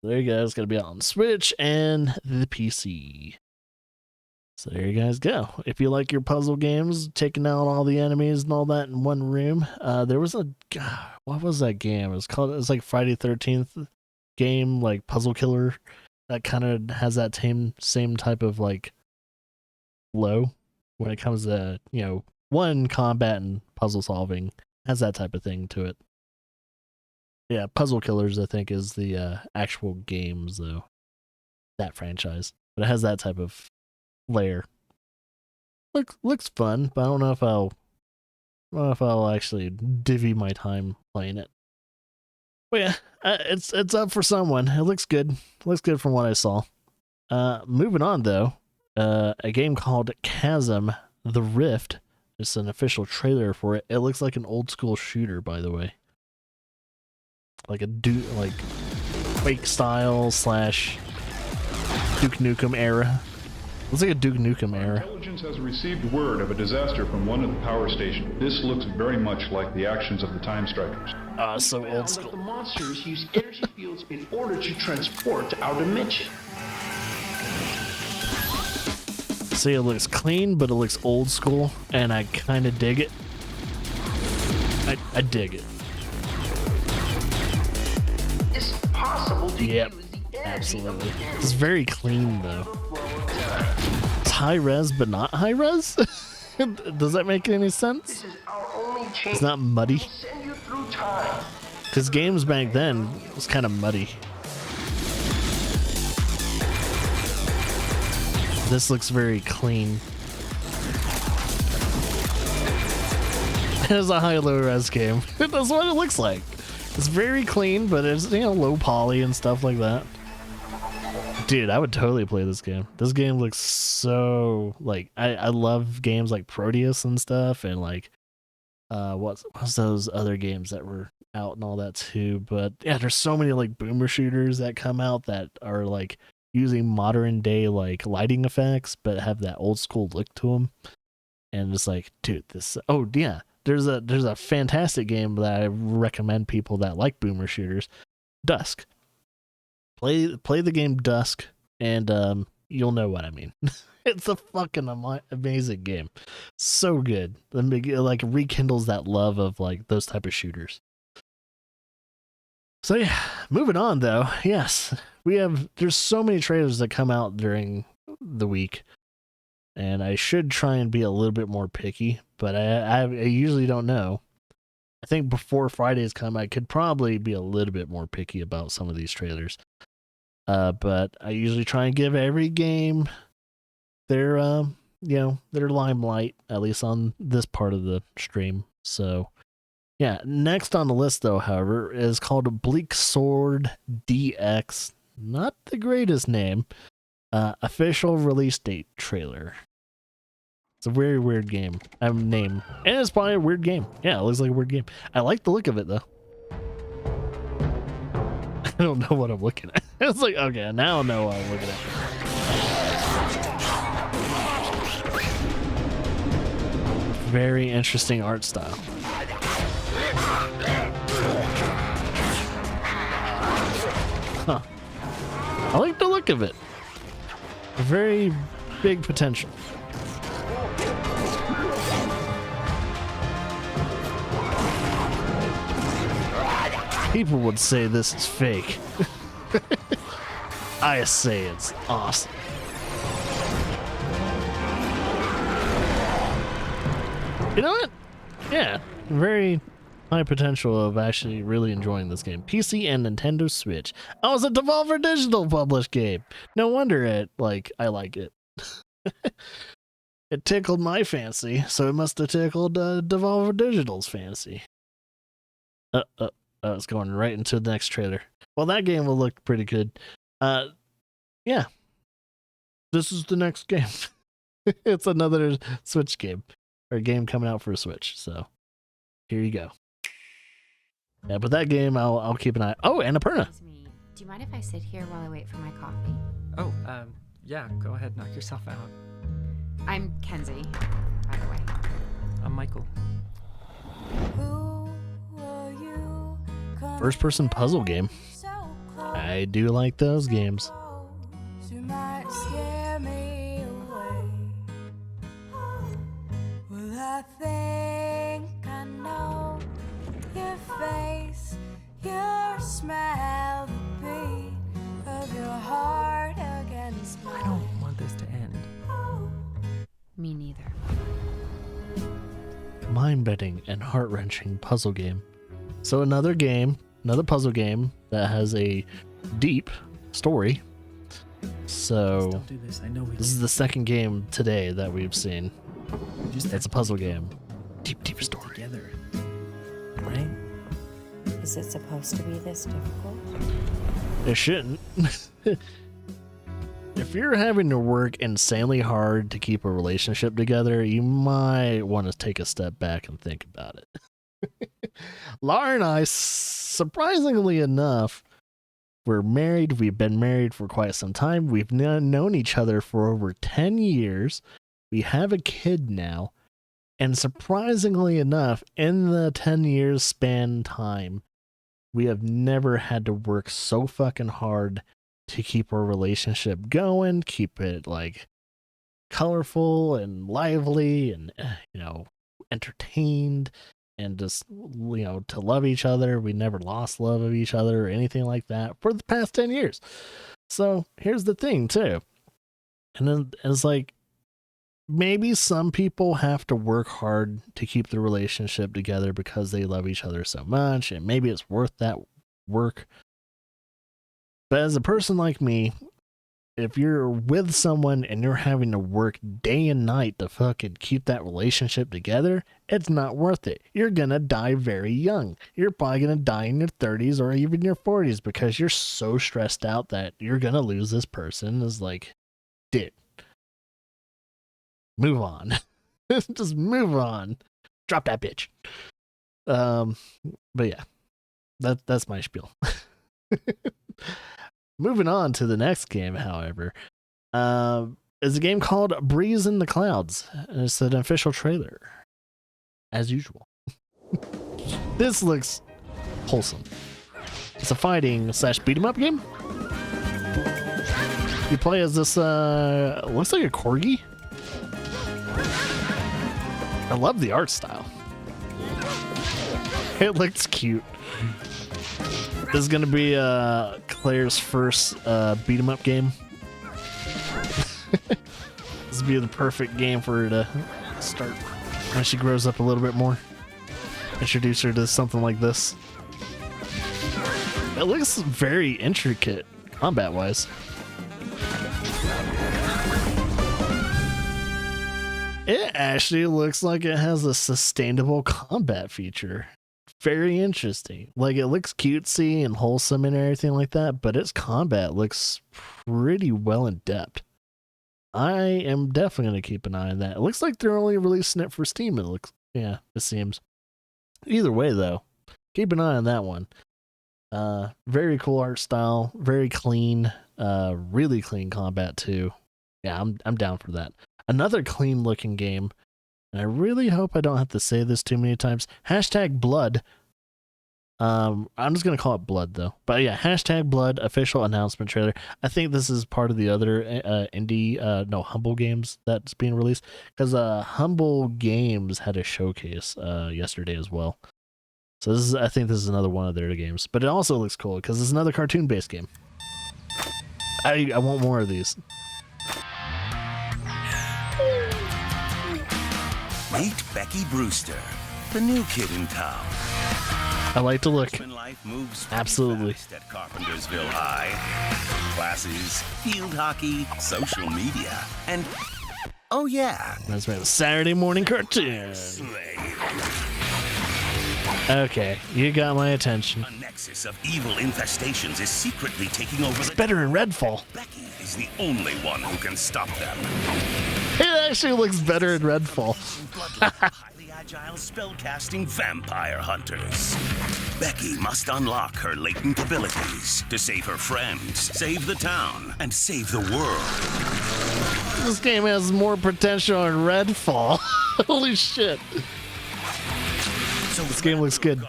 [SPEAKER 1] There you go. It's going to be out on Switch and the PC. So there you guys go. If you like your puzzle games, taking out all the enemies and all that in one room, there was what was that game? It's like Friday 13th game, like Puzzle Killer, that kind of has that same type of like flow when it comes to, one, combat and puzzle solving. Has that type of thing to it. Yeah, Puzzle Killers, I think, is the actual games, though. That franchise. But it has that type of flair. Looks fun, but I don't know if I'll actually divvy my time playing it. But yeah, it's up for someone. It looks good. Looks good from what I saw. Moving on though, a game called Chasm: The Rift. It's an official trailer for it. It looks like an old school shooter, by the way. Like like Quake style / Duke Nukem era. Looks like a Duke Nukem era.
[SPEAKER 2] Intelligence has received word of a disaster from one of the power stations. This looks very much like the actions of the Time Strikers.
[SPEAKER 1] So old school.
[SPEAKER 5] The monsters use energy fields in order to transport to our dimension.
[SPEAKER 1] See, it looks clean, but it looks old school, and I kind of dig it. I dig it.
[SPEAKER 5] It's possible to
[SPEAKER 1] Yep,
[SPEAKER 5] use the energy
[SPEAKER 1] absolutely.
[SPEAKER 5] of the
[SPEAKER 1] It's very clean though. It's high res, but not high res. Does that make any sense?
[SPEAKER 5] This is our only chance.
[SPEAKER 1] It's not muddy.
[SPEAKER 5] to send you through time.
[SPEAKER 1] Because games back then was kind of muddy. This looks very clean. It's a high-low res game. That's what it looks like. It's very clean, but it's, you know, low poly and stuff like that. Dude, I would totally play this game. This game looks so, like, I love games like Proteus and stuff, and like what's those other games that were out and all that too. But yeah, there's so many like boomer shooters that come out that are like using modern day like lighting effects but have that old school look to them. And it's like, dude, this, oh yeah, there's a fantastic game that I recommend people that like boomer shooters, Dusk. Play the game Dusk, and you'll know what I mean. It's a fucking amazing game, so good. It like rekindles that love of like those type of shooters. So yeah, moving on though. Yes, there's so many trailers that come out during the week, and I should try and be a little bit more picky, but I usually don't know. I think before Fridays come, I could probably be a little bit more picky about some of these trailers. But I usually try and give every game their their limelight, at least on this part of the stream. So yeah, next on the list though, however, is called Bleak Sword DX. Not the greatest name. Official release date trailer. It's a very weird game. Name. And it's probably a weird game. Yeah, it looks like a weird game. I like the look of it though. I don't know what I'm looking at. It's like, okay, now I know what I'm looking at. Very interesting art style. Huh. I like the look of it. Very big potential. People would say this is fake. I say it's awesome. You know what? Yeah, very high potential of actually really enjoying this game. PC and Nintendo Switch. Oh, it's a Devolver Digital published game. No wonder I like it. It tickled my fancy, so it must have tickled Devolver Digital's fancy. It's going right into the next trailer. Well, that game will look pretty good. Yeah. This is the next game. It's another Switch game. Or game coming out for a Switch. So, here you go. Yeah, but that game, I'll keep an eye. Oh, Annapurna.
[SPEAKER 6] Do you mind if I sit here while I wait for my coffee?
[SPEAKER 24] Oh, yeah, go ahead, knock yourself out.
[SPEAKER 6] I'm Kenzie, by the way.
[SPEAKER 24] I'm Michael.
[SPEAKER 1] First person puzzle game. I do like those games.
[SPEAKER 14] You might scare me away. Well, I think I know your face, your smile, the beat of your heart against mine.
[SPEAKER 24] I don't want this to end.
[SPEAKER 6] Me neither.
[SPEAKER 1] Mind-bending and heart-wrenching puzzle game. So another puzzle game that has a deep story. So
[SPEAKER 24] Don't do this. I know we
[SPEAKER 1] this is the second game today that we've seen. It's a puzzle game. Deep story.
[SPEAKER 24] Together. Right?
[SPEAKER 6] Is it supposed to be this difficult?
[SPEAKER 1] It shouldn't. If you're having to work insanely hard to keep a relationship together, you might want to take a step back and think about it. Laura and I, surprisingly enough, we're married. We've been married for quite some time. We've known each other for over 10 years. We have a kid now. And surprisingly enough, in the 10 years span time, we have never had to work so fucking hard to keep our relationship going, keep it like colorful and lively and, entertained, and just, to love each other. We never lost love of each other or anything like that for the past 10 years. So here's the thing too. And then it's like, maybe some people have to work hard to keep the relationship together because they love each other so much, and maybe it's worth that work. But as a person like me, if you're with someone and you're having to work day and night to fucking keep that relationship together, it's not worth it. You're gonna die very young. You're probably gonna die in your 30s or even your 40s because you're so stressed out that you're gonna lose this person. Is like, dude, move on. Just move on. Drop that bitch. But yeah, that's my spiel. Moving on to the next game, however, is a game called Breeze in the Clouds. And it's an official trailer, as usual. This looks wholesome. It's a fighting / beat 'em up game. You play as this, looks like a corgi. I love the art style. It looks cute. This is going to be Claire's first beat 'em up game. This would be the perfect game for her to start when she grows up a little bit more. Introduce her to something like this. It looks very intricate combat-wise. It actually looks like it has a sustainable combat feature. Very interesting. Like, it looks cutesy and wholesome and everything like that, but its combat looks pretty well in depth. I am definitely going to keep an eye on that. It looks like they're only releasing it for Steam. It seems. Either way, though, keep an eye on that one. Very cool art style, very clean, really clean combat too. Yeah, I'm down for that. Another clean looking game. And I really hope I don't have to say this too many times. #Blood. I'm just going to call it Blood, though. But yeah, #Blood official announcement trailer. I think this is part of the other Humble Games that's being released. Because Humble Games had a showcase yesterday as well. So I think this is another one of their games. But it also looks cool because it's another cartoon-based game. I want more of these.
[SPEAKER 3] Meet Becky Brewster, the new kid in town.
[SPEAKER 1] I like to look.
[SPEAKER 3] Life moves
[SPEAKER 1] absolutely
[SPEAKER 3] at Carpentersville High. Classes, field hockey, social media, and oh yeah,
[SPEAKER 1] that's right, Saturday morning cartoon. Okay, you got my attention.
[SPEAKER 3] A nexus of evil infestations is secretly taking over.
[SPEAKER 1] It's better in Redfall.
[SPEAKER 3] Becky is the only one who can stop them.
[SPEAKER 1] It actually looks better in Redfall.
[SPEAKER 3] Highly agile spellcasting vampire hunters. Becky must unlock her latent abilities to save her friends, save the town, and save the world.
[SPEAKER 1] This game has more potential in Redfall. Holy shit.
[SPEAKER 3] So
[SPEAKER 1] this game looks good.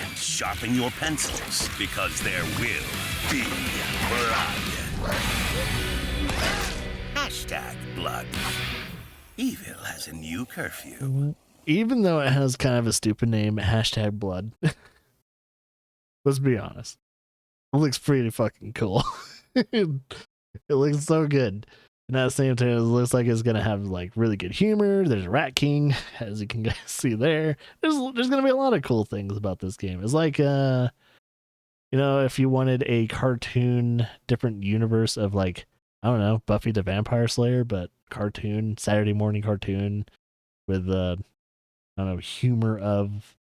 [SPEAKER 3] And sharpen your pencils, because there will be blood. #Blood. Evil has a new curfew.
[SPEAKER 1] Even though it has kind of a stupid name, #Blood. Let's be honest. It looks pretty fucking cool. It looks so good. And at the same time, it looks like it's gonna have like really good humor. There's a Rat King, as you can guys see there. There's gonna be a lot of cool things about this game. It's like if you wanted a cartoon, different universe of like, I don't know, Buffy the Vampire Slayer, but cartoon, Saturday morning cartoon with humor of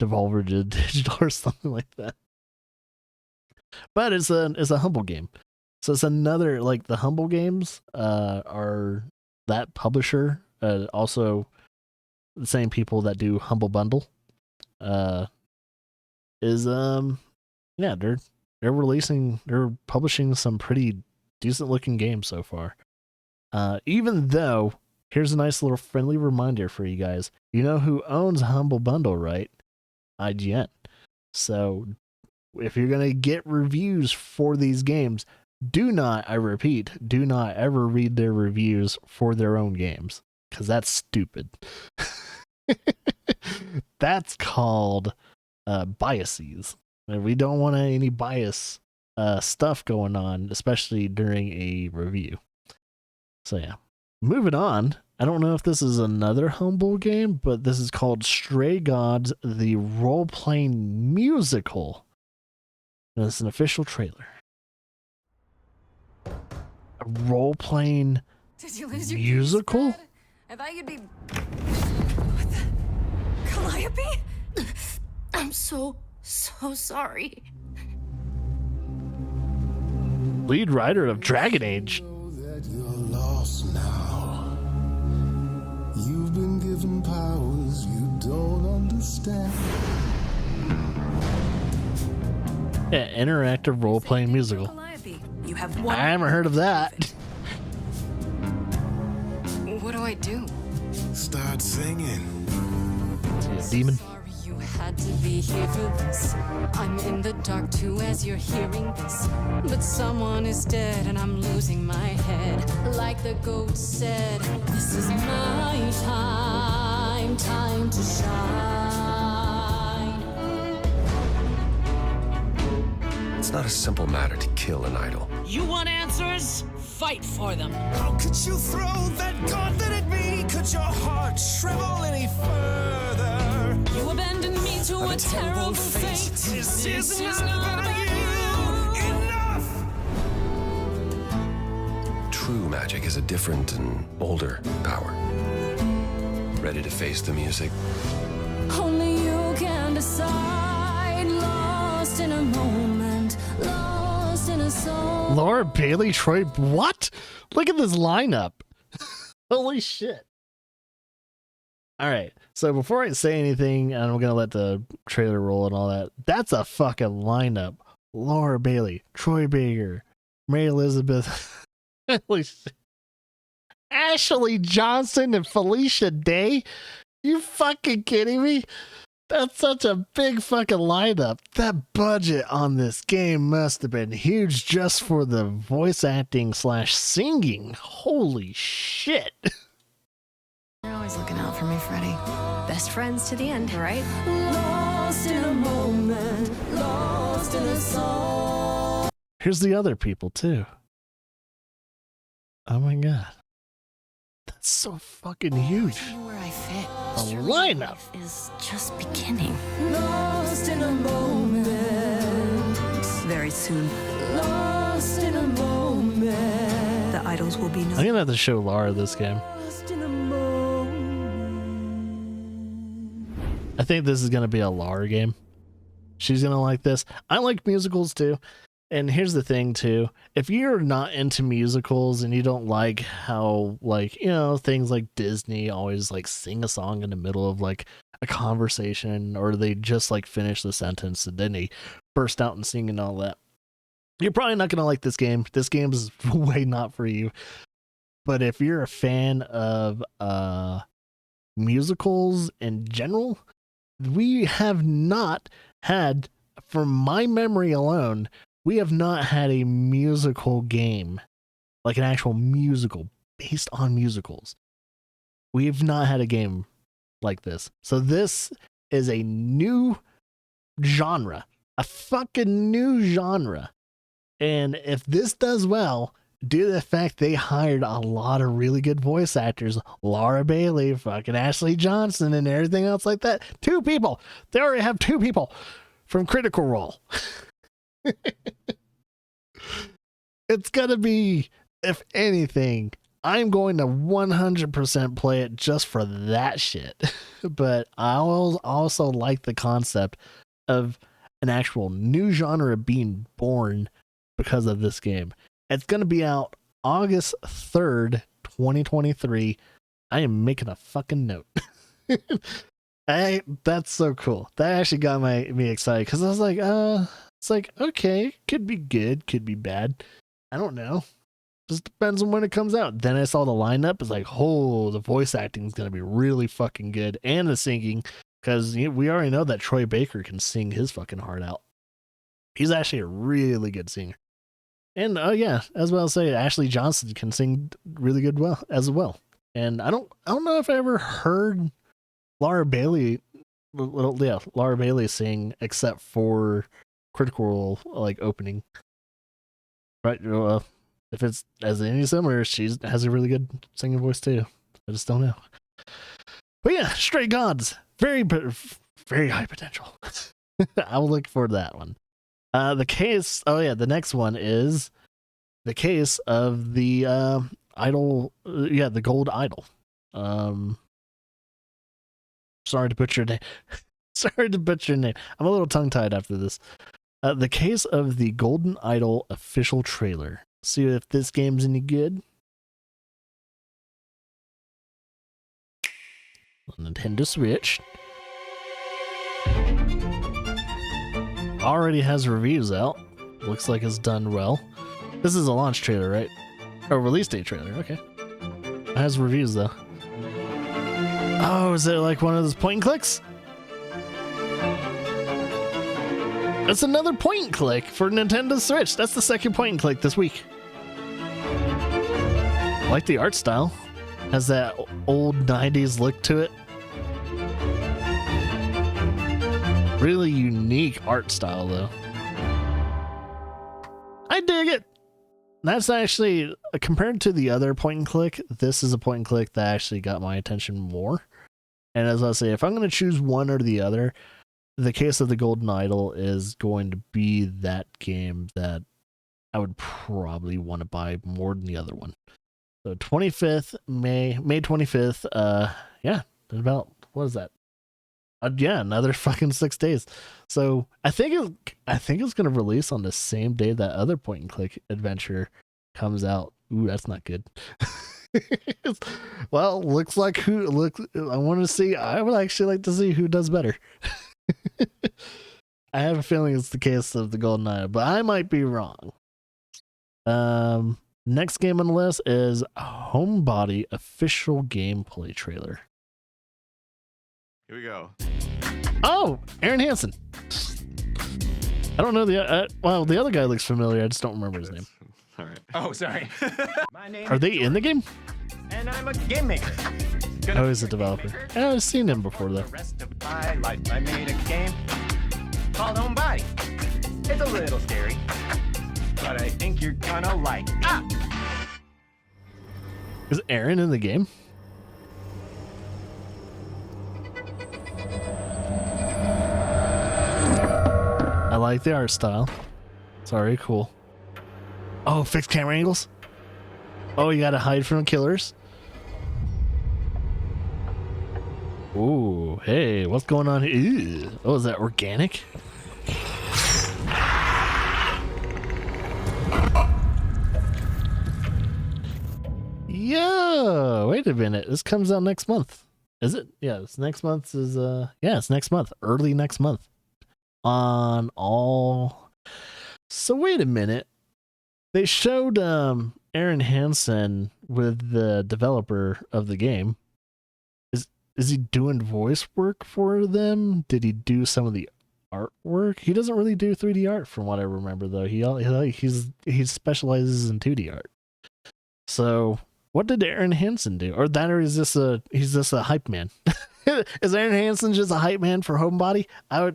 [SPEAKER 1] Devolver Digital or something like that. But it's a Humble game. So it's another, like, the Humble games are that publisher, also the same people that do Humble Bundle. They're publishing some pretty decent looking games so far. Even though, here's a nice little friendly reminder for you guys. You know who owns Humble Bundle, right? IGN. So if you're going to get reviews for these games, do not ever read their reviews for their own games, because that's stupid. That's called biases. And we don't want any bias stuff going on, especially during a review. So yeah, moving on. I don't know if this is another Humble game, but this is called Stray Gods, the role-playing musical. And it's an official trailer. A role-playing musical?
[SPEAKER 8] I thought you'd be... What the... Calliope? I'm so sorry.
[SPEAKER 1] Lead writer of Dragon Age.
[SPEAKER 9] You're lost now. You've been given powers you don't understand.
[SPEAKER 1] Yeah, interactive role-playing musical.
[SPEAKER 8] You have one...
[SPEAKER 1] I haven't heard of that.
[SPEAKER 8] What do I do?
[SPEAKER 9] Start singing.
[SPEAKER 1] Demon.
[SPEAKER 8] Sorry you had to be here for this. I'm in the dark too as you're hearing this. But someone is dead and I'm losing my head. Like the goat said, this is my time to shine.
[SPEAKER 10] It's not a simple matter to kill an idol.
[SPEAKER 11] You want answers? Fight for them.
[SPEAKER 9] How could you throw that gauntlet at me? Could your heart shrivel any further?
[SPEAKER 8] You abandoned me to a terrible fate.
[SPEAKER 9] This is not about you. Enough!
[SPEAKER 10] True magic is a different and older power. Ready to face the music?
[SPEAKER 8] Only you can decide. Lost in a moment, lost in a song.
[SPEAKER 1] Laura Bailey, Troy, what? Look at this lineup. Holy shit. All right. So before I say anything, and I'm going to let the trailer roll and all that, that's a fucking lineup. Laura Bailey, Troy Baker, Mary Elizabeth, holy shit. Ashley Johnson and Felicia Day? You fucking kidding me? That's such a big fucking lineup. That budget on this game must have been huge just for the voice acting / singing. Holy shit.
[SPEAKER 6] You're always looking out for me, Freddy. Best friends to the end, right?
[SPEAKER 8] Lost in a moment, lost in a song.
[SPEAKER 1] Here's the other people too. Oh my god. That's so fucking huge.
[SPEAKER 6] Where I fit.
[SPEAKER 1] A lineup
[SPEAKER 6] is just beginning.
[SPEAKER 8] Lost in a moment.
[SPEAKER 6] Very soon,
[SPEAKER 8] Lost in a moment.
[SPEAKER 6] the idols will be
[SPEAKER 1] I'm
[SPEAKER 6] known.
[SPEAKER 1] gonna have to show Laura this game.
[SPEAKER 8] Lost in a moment.
[SPEAKER 1] I think this is gonna be a Laura game. She's gonna like this. I like musicals too. And here's the thing too, if you're not into musicals and you don't like how, like, you know, things like Disney always like sing a song in the middle of like a conversation, or they just like finish the sentence and then they burst out and sing and all that, you're probably not gonna like this game. This game is way not for you. But if you're a fan of musicals in general, we have not had, from my memory alone, we have not had a musical game, like an actual musical based on musicals. We've not had a game like this. So this is a new genre, a fucking new genre. And if this does well, due to the fact they hired a lot of really good voice actors, Laura Bailey, fucking Ashley Johnson, and everything else like that. 2 people. They already have 2 people from Critical Role. It's gonna be, if anything, I'm going to 100% play it just for that shit. But I also like the concept of an actual new genre being born because of this game. It's going to be out August 3rd, 2023. I am making a fucking note. That's so cool. That actually got me excited because I was like, it's like, okay, could be good, could be bad. I don't know. Just depends on when it comes out. Then I saw the lineup. It's like, oh, the voice acting is going to be really fucking good. And the singing, because we already know that Troy Baker can sing his fucking heart out. He's actually a really good singer. And yeah, as well as say, Ashley Johnson can sing really good as well. And I don't know if I ever heard Laura Bailey sing except for Critical Role opening. Right? If it's as any similar, she has a really good singing voice too. I just don't know. But yeah, Stray Gods, very high potential. I will look forward to that one. The next one is the case of the idol. The gold idol. Sorry to butcher your name. I'm a little tongue-tied after this. The case of the Golden Idol official trailer. See if this game's any good. Nintendo Switch. Already has reviews out. Looks like it's done well. This is a launch trailer, right? Or release date trailer, okay. It has reviews though. Oh, is it like one of those point and clicks? It's another point and click for Nintendo Switch. That's the second point and click this week. I like the art style. Has that old 90s look to it. Really unique art style though. I dig it. That's actually, compared to the other point and click, this is a point and click that actually got my attention more. And as I say, if I'm going to choose one or the other, the case of the Golden Idol is going to be that game that I would probably want to buy more than the other one. So 25th, May 25th, yeah, about, what is that? Yeah, another fucking 6 days. So I think it's going to release on the same day that other point and click adventure comes out. Ooh, that's not good. Well, looks like I want to see. I would actually like to see who does better. I have a feeling it's the case of the Golden Idol, but I might be wrong. Next game on the list is Homebody official gameplay trailer.
[SPEAKER 4] Here we go.
[SPEAKER 1] Oh, Aaron Hansen. I don't know the other guy looks familiar. I just don't remember his name.
[SPEAKER 4] All right.
[SPEAKER 13] Oh, sorry. My name
[SPEAKER 1] Are they in the game?
[SPEAKER 13] and I'm a game maker.
[SPEAKER 1] Oh, he's a developer. I've seen him before though.
[SPEAKER 13] The rest of my life, I made a game called Homebody. It's a little scary, but I think you're gonna like.
[SPEAKER 1] Is Aaron in the game? I like the art style. It's already cool. Oh, fixed camera angles? Oh, you gotta hide from killers? Ooh, hey, what's going on here? Ew. Oh, is that organic? Yo, wait a minute. This comes out next month. Is it? Yeah, it's next month is it's next month. Early next month. On all. So wait a minute. They showed Aaron Hansen with the developer of the game. Is he doing voice work for them? Did he do some of the artwork? He doesn't really do 3D art from what I remember though. He specializes in 2D art. So what did Aaron Hansen do? Or is this he's just a hype man? Is Aaron Hansen just a hype man for Homebody? I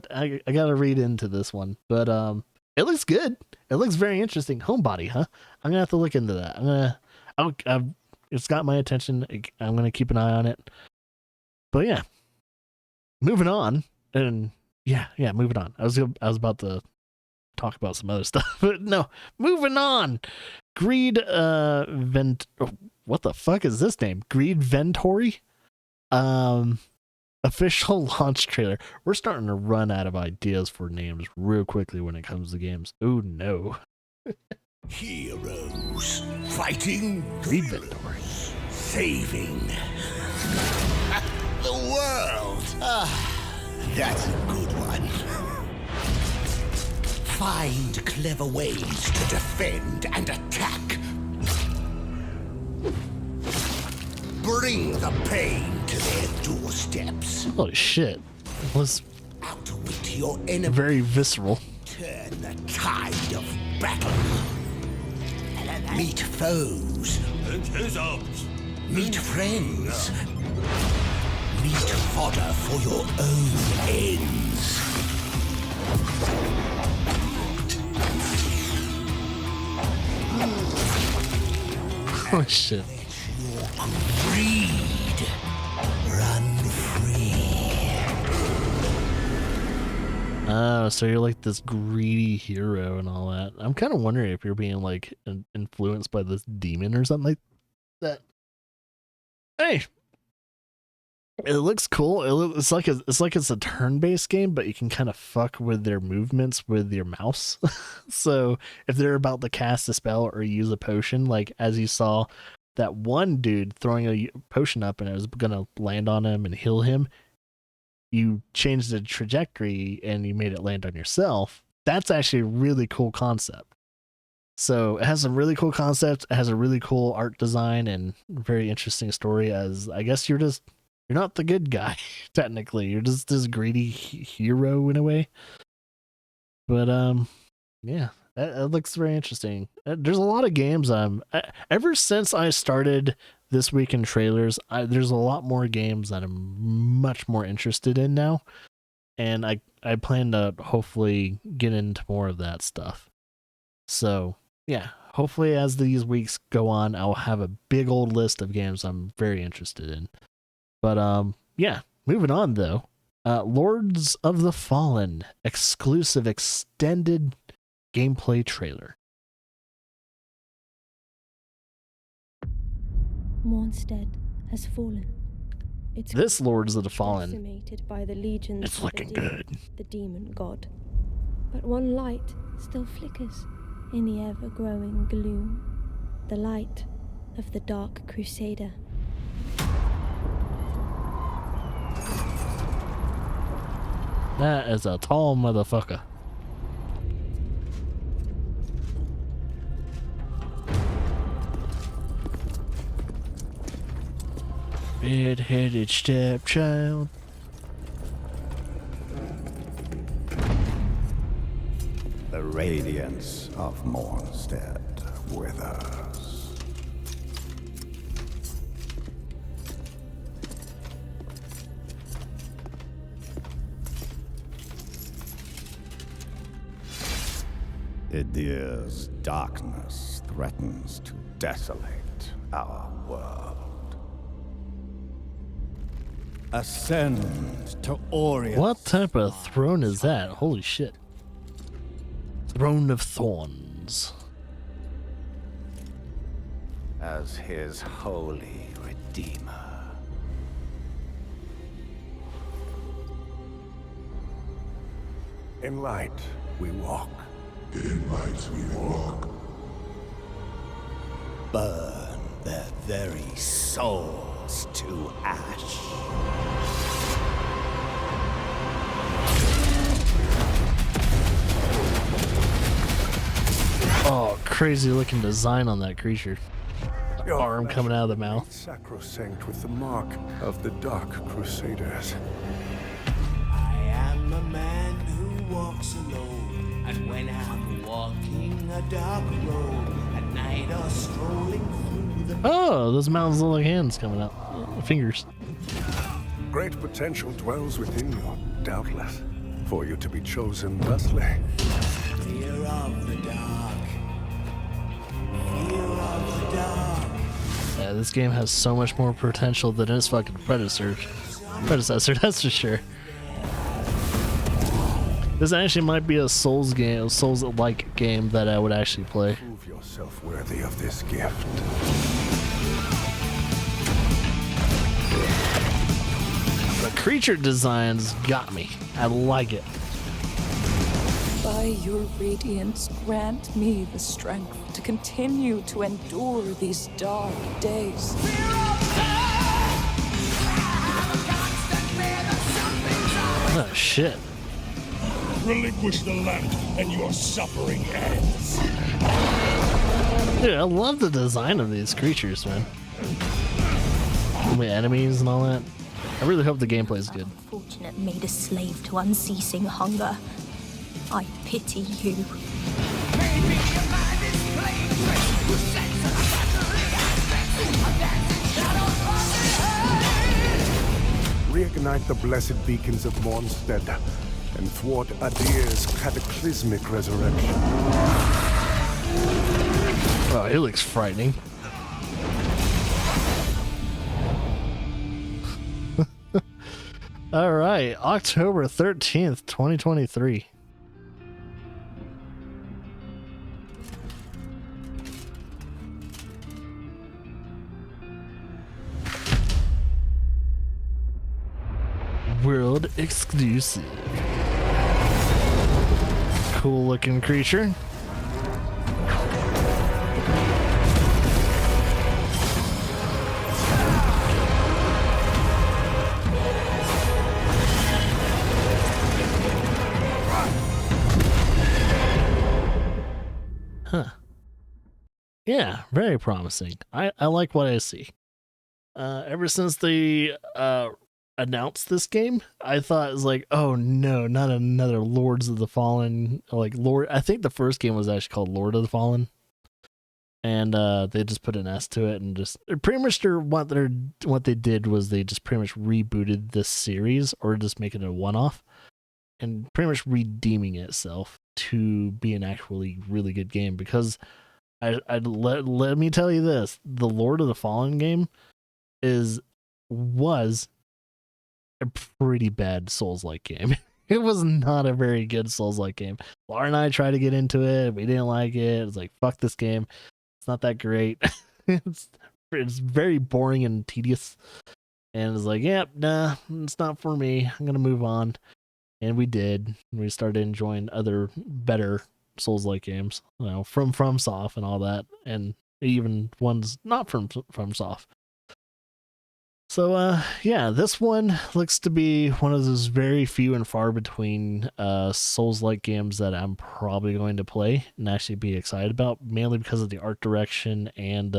[SPEAKER 1] gotta read into this one, but it looks good. It looks very interesting. Homebody, huh? I'm gonna have to look into that. It's got my attention. I'm gonna keep an eye on it. But yeah, moving on, and moving on. I was about to talk about some other stuff, but no, moving on. Greed what the fuck is this name? Greed Ventory? Official launch trailer. We're starting to run out of ideas for names real quickly when it comes to games. Oh no.
[SPEAKER 9] Heroes fighting
[SPEAKER 1] Greed Ventory.
[SPEAKER 9] saving the world. That's a good one. Find clever ways to defend and attack. Bring the pain to their doorsteps.
[SPEAKER 1] Holy shit. It was
[SPEAKER 9] Outwit your enemy.
[SPEAKER 1] very visceral.
[SPEAKER 9] Turn the tide of battle. Meet foes. Meet friends. Meet fodder for your own ends.
[SPEAKER 1] Oh shit.
[SPEAKER 9] Greed. Run free.
[SPEAKER 1] Oh, so you're like this greedy hero and all that. I'm kind of wondering if you're being like influenced by this demon or something like that. Hey, it looks cool. It's like it's a turn-based game, but you can kind of fuck with their movements with your mouse. So if they're about to cast a spell or use a potion, like as you saw that one dude throwing a potion up and it was gonna land on him and heal him, you changed the trajectory and you made it land on yourself. That's actually a really cool concept. So it has a really cool concept. It has a really cool art design and very interesting story. As I guess you're not the good guy technically. You're just this greedy hero in a way. But yeah, that looks very interesting. There's a lot of games. Ever since I started This Week in Trailers, there's a lot more games that I'm much more interested in now, and I plan to hopefully get into more of that stuff. So yeah, hopefully as these weeks go on, I'll have a big old list of games I'm very interested in. But yeah, moving on though. Lords of the Fallen exclusive extended gameplay trailer.
[SPEAKER 7] Mornstead has fallen.
[SPEAKER 1] This Lords of the Fallen,
[SPEAKER 7] decimated by the legions
[SPEAKER 1] it's
[SPEAKER 7] of
[SPEAKER 1] looking
[SPEAKER 7] the demon,
[SPEAKER 1] good.
[SPEAKER 7] The demon god. But one light still flickers in the ever-growing gloom. The light of the Dark Crusader.
[SPEAKER 1] That is a tall motherfucker. Red-headed stepchild.
[SPEAKER 15] The radiance of Mornstead withers. Idir's darkness threatens to desolate our world. Ascend to Orient.
[SPEAKER 1] What type of throne is that? Holy shit. Throne of Thorns.
[SPEAKER 15] As his holy redeemer.
[SPEAKER 12] In light we walk.
[SPEAKER 15] In light we walk.
[SPEAKER 9] Burn their very souls to ash.
[SPEAKER 1] Oh, crazy looking design on that creature.
[SPEAKER 12] Your
[SPEAKER 1] Arm coming out of the mouth.
[SPEAKER 12] Sacrosanct with the mark of the Dark Crusaders.
[SPEAKER 9] I am a man who walks alone, and when I'm walking a dark road at night or strolling through the
[SPEAKER 1] Oh, those mountains look like hands coming out. Fingers.
[SPEAKER 12] Great potential dwells within you, doubtless, for you to be chosen thusly.
[SPEAKER 9] fear of the dark. Fear of the dark.
[SPEAKER 1] Yeah, this game has so much more potential than its fucking predecessor, that's for sure. This actually might be a Souls game, a Souls-like game that I would actually play.
[SPEAKER 15] Prove yourself worthy of this gift.
[SPEAKER 1] The creature designs got me. I like it.
[SPEAKER 16] By your radiance, grant me the strength to continue to endure these dark days.
[SPEAKER 1] Oh, shit.
[SPEAKER 18] Relinquish the lamp and your suffering ends.
[SPEAKER 1] Dude, I love the design of these creatures, man. The enemies and all that. I really hope the gameplay is good.
[SPEAKER 7] Unfortunate made a slave to unceasing hunger. I pity you.
[SPEAKER 15] Reignite the blessed beacons of Mornstead and thwart Adir's cataclysmic resurrection.
[SPEAKER 1] Oh, he looks frightening. All right, October 13th, 2023. World exclusive. Cool looking creature. Huh. Yeah, very promising. I like what I see. Ever since they announced this game, I thought it was like, oh no, not another Lords of the Fallen. Like I think the first game was actually called Lord of the Fallen. And they just put an S to it and just pretty much what they did was they just pretty much rebooted this series or just making it a one-off and pretty much redeeming itself to be an actually really good game. Because let me tell you this, the Lord of the Fallen game was a pretty bad Souls-like game. It was not a very good Souls-like game. Laura and I tried to get into it. We didn't like it. It was like, fuck this game. It's not that great. it's very boring and tedious. And it's like, yep, nah, it's not for me. I'm going to move on. And we did. We started enjoying other better Souls-like games, you know, from FromSoft and all that. And even ones not from FromSoft. So, yeah, this one looks to be one of those very few and far between Souls-like games that I'm probably going to play and actually be excited about, mainly because of the art direction and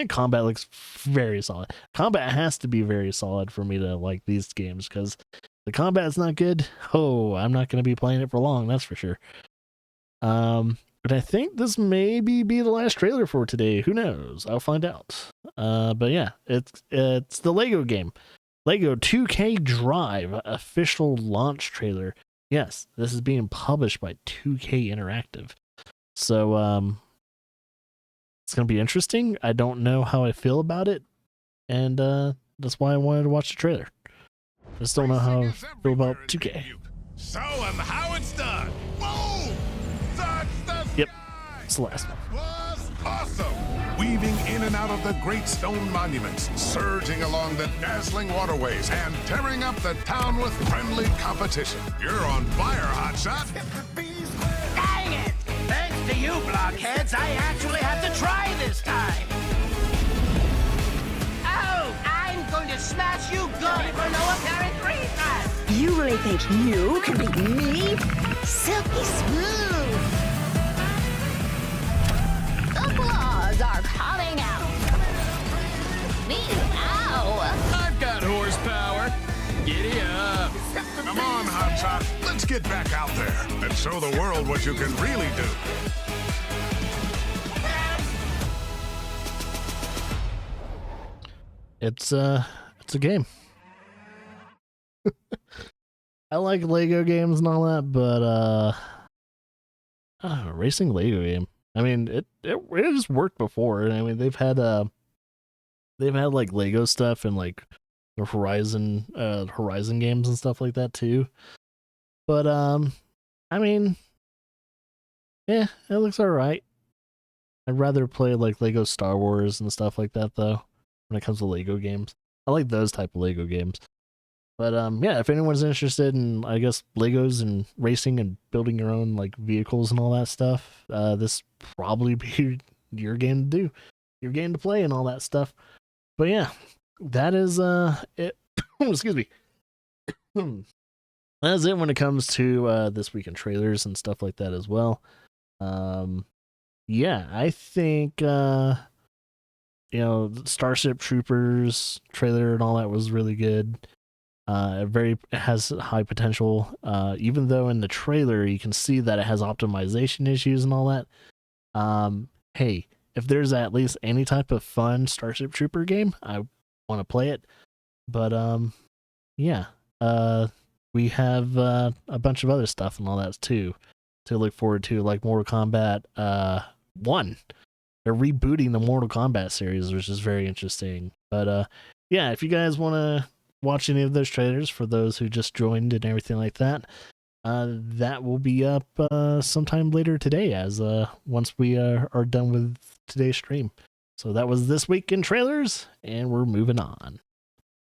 [SPEAKER 1] combat looks very solid. Combat has to be very solid for me to like these games, because the combat's not good. Oh, I'm not going to be playing it for long, that's for sure. But I think this may be the last trailer for today. Who knows? I'll find out. But yeah, it's the Lego game. Lego 2K Drive official launch trailer. Yes, this is being published by 2K Interactive. So it's going to be interesting. I don't know how I feel about it. And that's why I wanted to watch the trailer. I just don't know how I feel about 2K.
[SPEAKER 18] So and how it's done. Boom!
[SPEAKER 1] Yep, it's the last one.
[SPEAKER 18] Was awesome! Weaving in and out of the great stone monuments, surging along the dazzling waterways, and tearing up the town with friendly competition. You're on fire, Hotshot!
[SPEAKER 21] Dang it! Thanks to you, blockheads, I actually have to try this time. Oh, I'm going to smash you good for no apparent reason.
[SPEAKER 19] You really think you can beat me? Silky smooth. The claws are coming out. Meow.
[SPEAKER 18] I've got horsepower. Giddy up. Come on, Hotshot. Let's get back out there and show the world what you can really do.
[SPEAKER 1] It's a game. I like Lego games and all that, but racing Lego game. I mean, it just worked before. I mean, they've had like Lego stuff and like the Horizon games and stuff like that too. But I mean, yeah, it looks alright. I'd rather play like Lego Star Wars and stuff like that though, when it comes to Lego games. I like those type of Lego games. But yeah, if anyone's interested in, I guess, Legos and racing and building your own like vehicles and all that stuff, this probably be your game to do, your game to play and all that stuff. But yeah, that is it. Excuse me. That's it when it comes to this week in trailers and stuff like that as well. Yeah, I think Starship Troopers trailer and all that was really good. It has high potential. Even though in the trailer you can see that it has optimization issues and all that. Hey, if there's at least any type of fun Starship Trooper game, I want to play it. But yeah, we have a bunch of other stuff and all that too to look forward to, like Mortal Kombat 1. They're rebooting the Mortal Kombat series, which is very interesting. But yeah, if you guys want to watch any of those trailers, for those who just joined and everything like that, that will be up sometime later today, as once we are done with today's stream. So that was This Week in Trailers, and we're moving on.